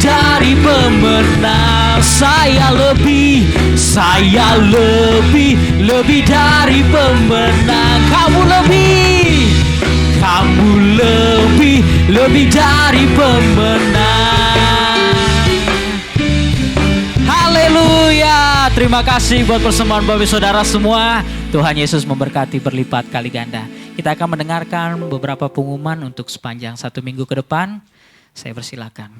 dari pemenang. Saya lebih dari pemenang. Kamu lebih dari pemenang. Haleluya. Terima kasih buat persembahan Bapak Saudara semua. Tuhan Yesus memberkati berlipat kali ganda. Kita akan mendengarkan beberapa pengumuman untuk sepanjang 1 minggu ke depan. Saya persilakan.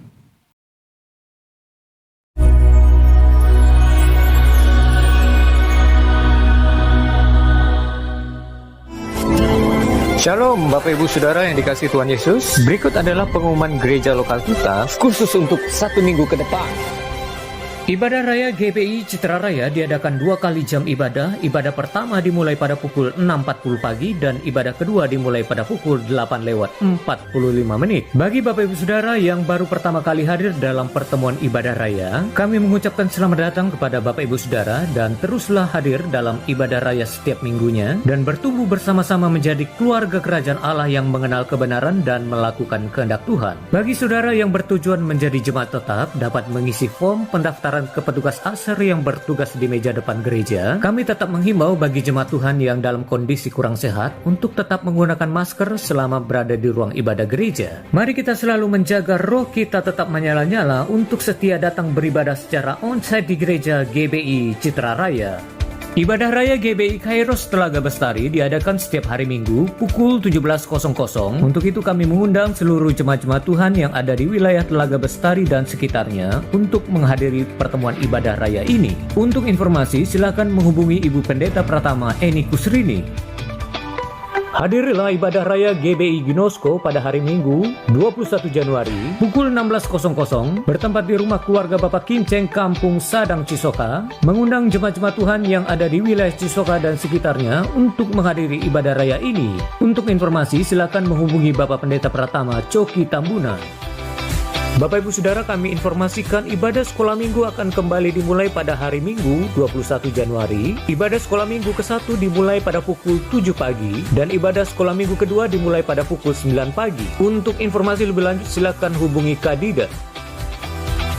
Shalom Bapak Ibu Saudara yang dikasihi Tuhan Yesus. Berikut adalah pengumuman gereja lokal kita khusus untuk 1 minggu ke depan. Ibadah Raya GPI Citra Raya diadakan 2 kali jam ibadah. Ibadah pertama dimulai pada pukul 6.40 pagi dan ibadah kedua dimulai pada pukul 8:45 menit. Bagi Bapak Ibu Saudara yang baru pertama kali hadir dalam pertemuan ibadah raya, kami mengucapkan selamat datang kepada Bapak Ibu Saudara dan teruslah hadir dalam ibadah raya setiap minggunya dan bertumbuh bersama-sama menjadi keluarga kerajaan Allah yang mengenal kebenaran dan melakukan kehendak Tuhan. Bagi saudara yang bertujuan menjadi jemaat tetap, dapat mengisi form pendaftaran saran ke petugas ASER yang bertugas di meja depan gereja, kami tetap menghimbau bagi jemaat Tuhan yang dalam kondisi kurang sehat untuk tetap menggunakan masker selama berada di ruang ibadah gereja. Mari kita selalu menjaga roh kita tetap menyala-nyala untuk setia datang beribadah secara onsite di gereja GBI Citra Raya. Ibadah Raya GBI Kairos Telaga Bestari diadakan setiap hari Minggu pukul 17.00. Untuk itu kami mengundang seluruh jemaat-jemaat Tuhan yang ada di wilayah Telaga Bestari dan sekitarnya untuk menghadiri pertemuan ibadah raya ini. Untuk informasi silakan menghubungi Ibu Pendeta Pratama Eni Kusrini. Hadirilah ibadah raya GBI Ginosko pada hari Minggu 21 Januari pukul 16.00 bertempat di rumah keluarga Bapak Kinceng Kampung Sadang Cisoka, mengundang jemaat-jemaat Tuhan yang ada di wilayah Cisoka dan sekitarnya untuk menghadiri ibadah raya ini. Untuk informasi silakan menghubungi Bapak Pendeta Pratama Coki Tambunan. Bapak Ibu Saudara, kami informasikan ibadah sekolah minggu akan kembali dimulai pada hari Minggu 21 Januari. Ibadah sekolah minggu ke-1 dimulai pada pukul 7 pagi dan ibadah sekolah minggu kedua dimulai pada pukul 9 pagi. Untuk informasi lebih lanjut silakan hubungi Kadida.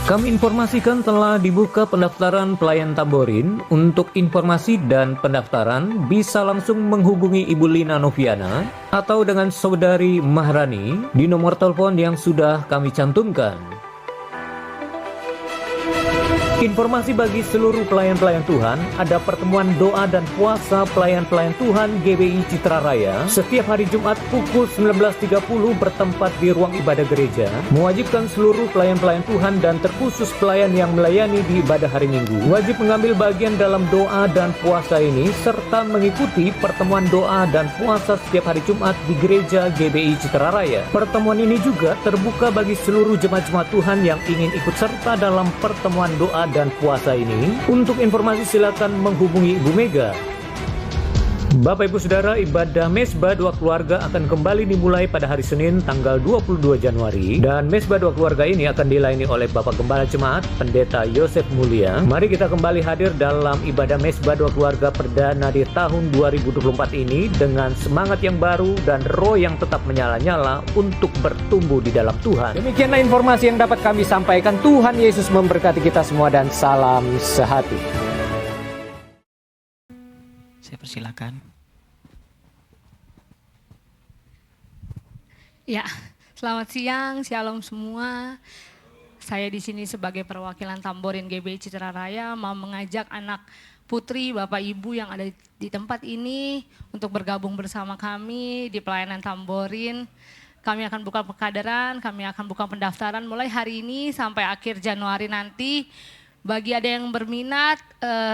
Kami informasikan telah dibuka pendaftaran pelayan tamborin. Untuk informasi dan pendaftaran bisa langsung menghubungi Ibu Lina Noviana atau dengan Saudari Mahrani di nomor telepon yang sudah kami cantumkan. Informasi bagi seluruh pelayan-pelayan Tuhan, ada pertemuan doa dan puasa pelayan-pelayan Tuhan GBI Citra Raya setiap hari Jumat pukul 19.30 bertempat di ruang ibadah gereja, mewajibkan seluruh pelayan-pelayan Tuhan dan terkhusus pelayan yang melayani di ibadah hari Minggu wajib mengambil bagian dalam doa dan puasa ini serta mengikuti pertemuan doa dan puasa setiap hari Jumat di gereja GBI Citra Raya. Pertemuan ini juga terbuka bagi seluruh jemaat-jemaat Tuhan yang ingin ikut serta dalam pertemuan doa dan puasa ini. Untuk informasi silakan menghubungi Ibu Mega. Bapak Ibu Saudara, ibadah Mesbah Doa Keluarga akan kembali dimulai pada hari Senin tanggal 22 Januari dan Mesbah Doa Keluarga ini akan dilayani oleh Bapak Gembala Jemaat Pendeta Yosef Mulia. Mari kita kembali hadir dalam ibadah Mesbah Doa Keluarga perdana di tahun 2024 ini dengan semangat yang baru dan roh yang tetap menyala-nyala untuk bertumbuh di dalam Tuhan. Demikianlah informasi yang dapat kami sampaikan. Tuhan Yesus memberkati kita semua dan salam sehati. Saya persilakan. Ya, selamat siang, shalom semua. Saya di sini sebagai perwakilan Tamborin GBI Citra Raya mau mengajak anak putri, Bapak Ibu yang ada di tempat ini untuk bergabung bersama kami di pelayanan Tamborin. Kami akan buka pengkaderan, kami akan buka pendaftaran mulai hari ini sampai akhir Januari nanti. Bagi ada yang berminat,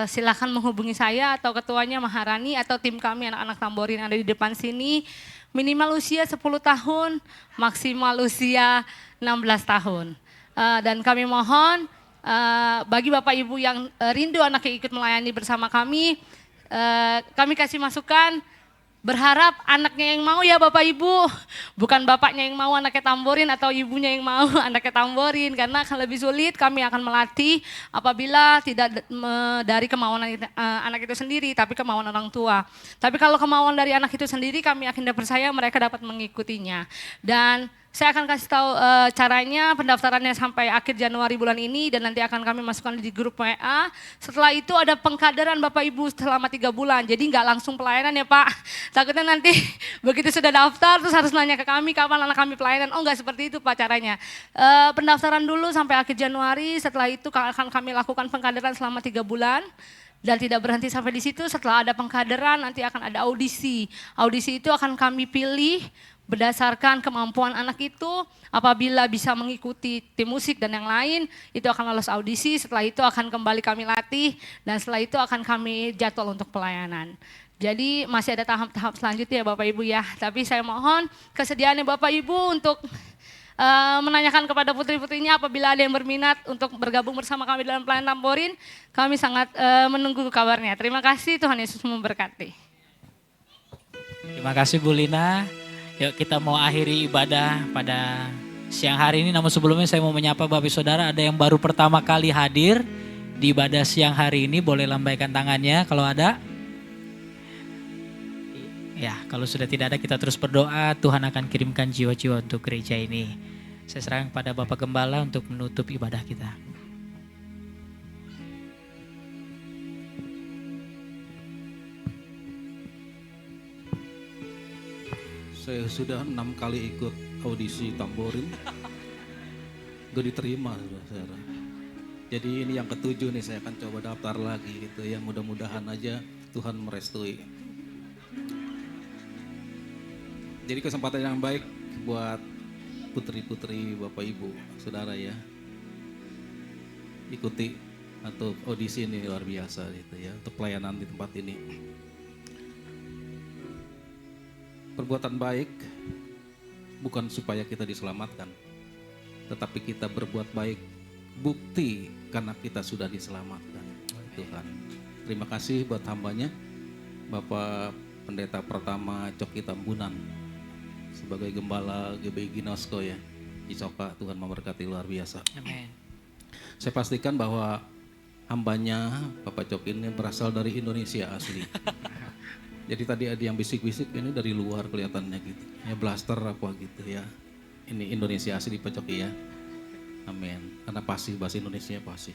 silakan menghubungi saya atau ketuanya Maharani atau tim kami anak-anak Tamborin yang ada di depan sini. Minimal usia 10 tahun, maksimal usia 16 tahun. Dan kami mohon bagi Bapak Ibu yang rindu anaknya ikut melayani bersama kami kasih masukan. Berharap anaknya yang mau ya Bapak Ibu, bukan bapaknya yang mau anaknya tamborin atau ibunya yang mau anaknya tamborin, karena akan lebih sulit kami akan melatih apabila tidak dari kemauan anak itu sendiri tapi kemauan orang tua. Tapi kalau kemauan dari anak itu sendiri kami yakin dan percaya mereka dapat mengikutinya. Dan saya akan kasih tahu caranya pendaftarannya sampai akhir Januari bulan ini dan nanti akan kami masukkan di grup WA. Setelah itu ada pengkaderan Bapak Ibu selama 3 bulan. Jadi nggak langsung pelayanan ya Pak. Takutnya nanti begitu sudah daftar terus harus nanya ke kami kapan anak kami pelayanan. Oh nggak seperti itu Pak caranya. Pendaftaran dulu sampai akhir Januari. Setelah itu akan kami lakukan pengkaderan selama 3 bulan. Dan tidak berhenti sampai di situ, setelah ada pengkaderan nanti akan ada audisi. Audisi itu akan kami pilih berdasarkan kemampuan anak itu, apabila bisa mengikuti tim musik dan yang lain, itu akan lolos audisi, setelah itu akan kembali kami latih, dan setelah itu akan kami jadwal untuk pelayanan. Jadi masih ada tahap-tahap selanjutnya Bapak Ibu ya, tapi saya mohon kesediaannya Bapak Ibu untuk menanyakan kepada putri-putrinya apabila ada yang berminat untuk bergabung bersama kami dalam pelayanan Tamborin, kami sangat menunggu kabarnya. Terima kasih, Tuhan Yesus memberkati. Terima kasih Bu Lina. Yuk kita mau akhiri ibadah pada siang hari ini. Namun sebelumnya saya mau menyapa Bapak Saudara, ada yang baru pertama kali hadir di ibadah siang hari ini, boleh lambaikan tangannya kalau ada. Ya, kalau sudah tidak ada kita terus berdoa, Tuhan akan kirimkan jiwa-jiwa untuk gereja ini. Saya serahkan kepada Bapak Gembala untuk menutup ibadah kita. Saya sudah 6 kali ikut audisi tamborin, gak diterima saudara. Jadi ini yang ketujuh nih, saya akan coba daftar lagi gitu ya. Mudah-mudahan aja Tuhan merestui. Jadi kesempatan yang baik buat putri-putri, Bapak Ibu, Saudara ya. Ikuti atau audisi ini luar biasa gitu ya, untuk pelayanan di tempat ini. Perbuatan baik bukan supaya kita diselamatkan, tetapi kita berbuat baik bukti karena kita sudah diselamatkan Tuhan. Terima kasih buat hambanya, Bapak Pendeta Pertama Coki Tambunan sebagai Gembala GBI Ginosko ya. Isoka, Tuhan memberkati luar biasa. Amin. Saya pastikan bahwa hambanya Bapak Coki ini berasal dari Indonesia asli. Jadi tadi ada yang bisik-bisik, ini dari luar kelihatannya gitu. Ya blaster apa gitu ya. Ini Indonesia asli Pak Coki ya. Amin. Karena pasti bahasa Indonesia pasti.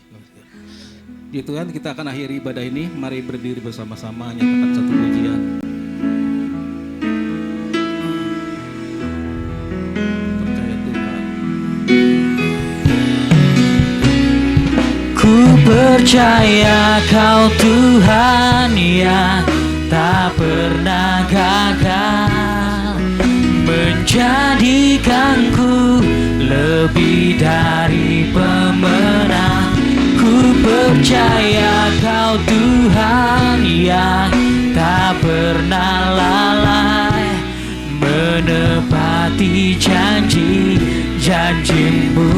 Gitu kan, kita akan akhiri ibadah ini. Mari berdiri bersama-sama, nyatakan satu pujian. Percaya Tuhan. Ku percaya Kau Tuhan yang tak pernah gagal, menjadikanku lebih dari pemenang. Ku percaya Kau Tuhan yang tak pernah lalai, menepati janji-janjimu.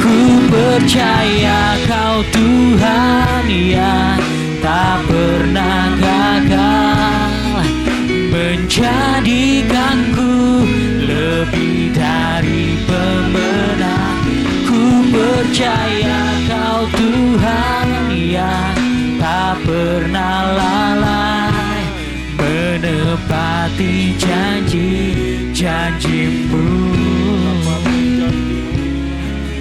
Ku percaya Kau Tuhan yang tak pernah gagal, menjadikanku lebih dari pemenang. Ku percaya Kau Tuhan yang tak pernah lalai, menepati janji-janjimu,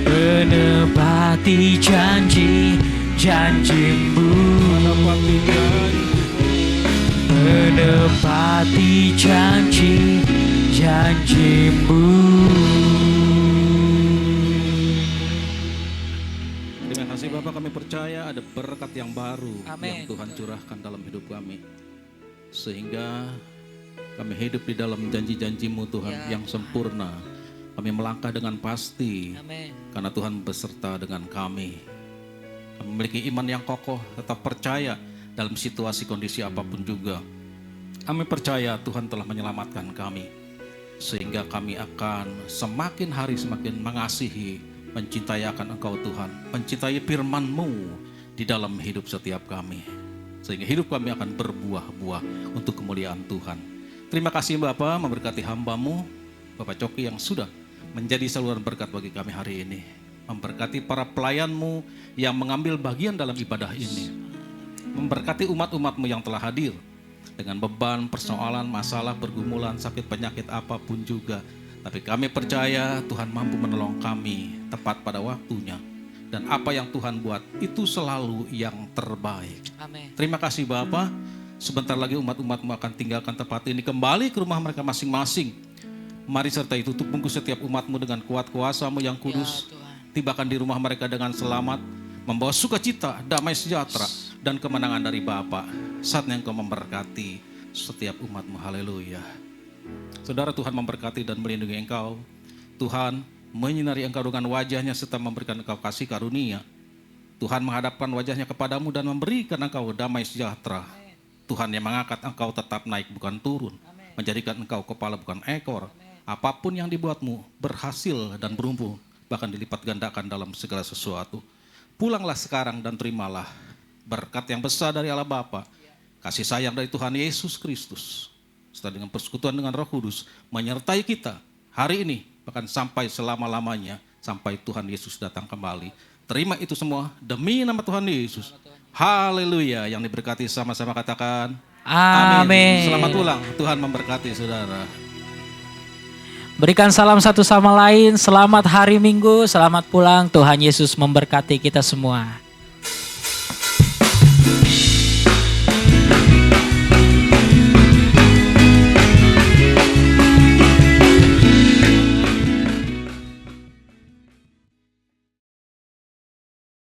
menepati janji-janjimu, menepati janji-janjimu. Terima kasih Bapak, kami percaya ada berkat yang baru Amin. yang Tuhan curahkan dalam hidup kami. Sehingga kami hidup di dalam janji-janji-Mu Tuhan yang sempurna. Kami melangkah dengan pasti karena Tuhan beserta dengan kami. Kami memiliki iman yang kokoh, tetap percaya dalam situasi kondisi apapun juga. Kami percaya Tuhan telah menyelamatkan kami. Sehingga kami akan semakin hari semakin mengasihi, mencintai akan Engkau Tuhan, mencintai firman-Mu di dalam hidup setiap kami. Sehingga hidup kami akan berbuah-buah untuk kemuliaan Tuhan. Terima kasih Bapak memberkati hamba-Mu, Bapak Coki yang sudah menjadi saluran berkat bagi kami hari ini. Memberkati para pelayan-Mu yang mengambil bagian dalam ibadah ini. Memberkati umat-umat-Mu yang telah hadir dengan beban, persoalan, masalah, pergumulan, sakit, penyakit apapun juga. Tapi kami percaya Tuhan mampu menolong kami tepat pada waktunya. Dan apa yang Tuhan buat itu selalu yang terbaik. Amin. Terima kasih Bapak. Sebentar lagi umat-umat-Mu akan tinggalkan tempat ini, kembali ke rumah mereka masing-masing. Mari sertai tutup bungkus setiap umat-Mu dengan kuat kuasa-Mu yang kudus. Tibakan di rumah mereka dengan selamat, membawa sukacita, damai sejahtera, dan kemenangan dari Bapa. Saatnya Engkau memberkati setiap umat-Mu. Haleluya. Saudara, Tuhan memberkati dan melindungi engkau. Tuhan menyinari engkau dengan wajahnya serta memberikan engkau kasih karunia. Tuhan menghadapkan wajahnya kepadamu dan memberikan engkau damai sejahtera. Tuhan yang mengangkat engkau tetap naik bukan turun. Menjadikan engkau kepala bukan ekor. Apapun yang dibuatmu berhasil dan berumpu, bahkan dilipat gandakan dalam segala sesuatu. Pulanglah sekarang dan terimalah berkat yang besar dari Allah Bapa, kasih sayang dari Tuhan Yesus Kristus, serta dengan persekutuan dengan Roh Kudus menyertai kita hari ini, bahkan sampai selama-lamanya, sampai Tuhan Yesus datang kembali. Terima itu semua demi nama Tuhan Yesus. Haleluya. Yang diberkati sama-sama katakan Amin. Selamat pulang. Tuhan memberkati saudara. Berikan salam satu sama lain. Selamat hari Minggu, selamat pulang. Tuhan Yesus memberkati kita semua.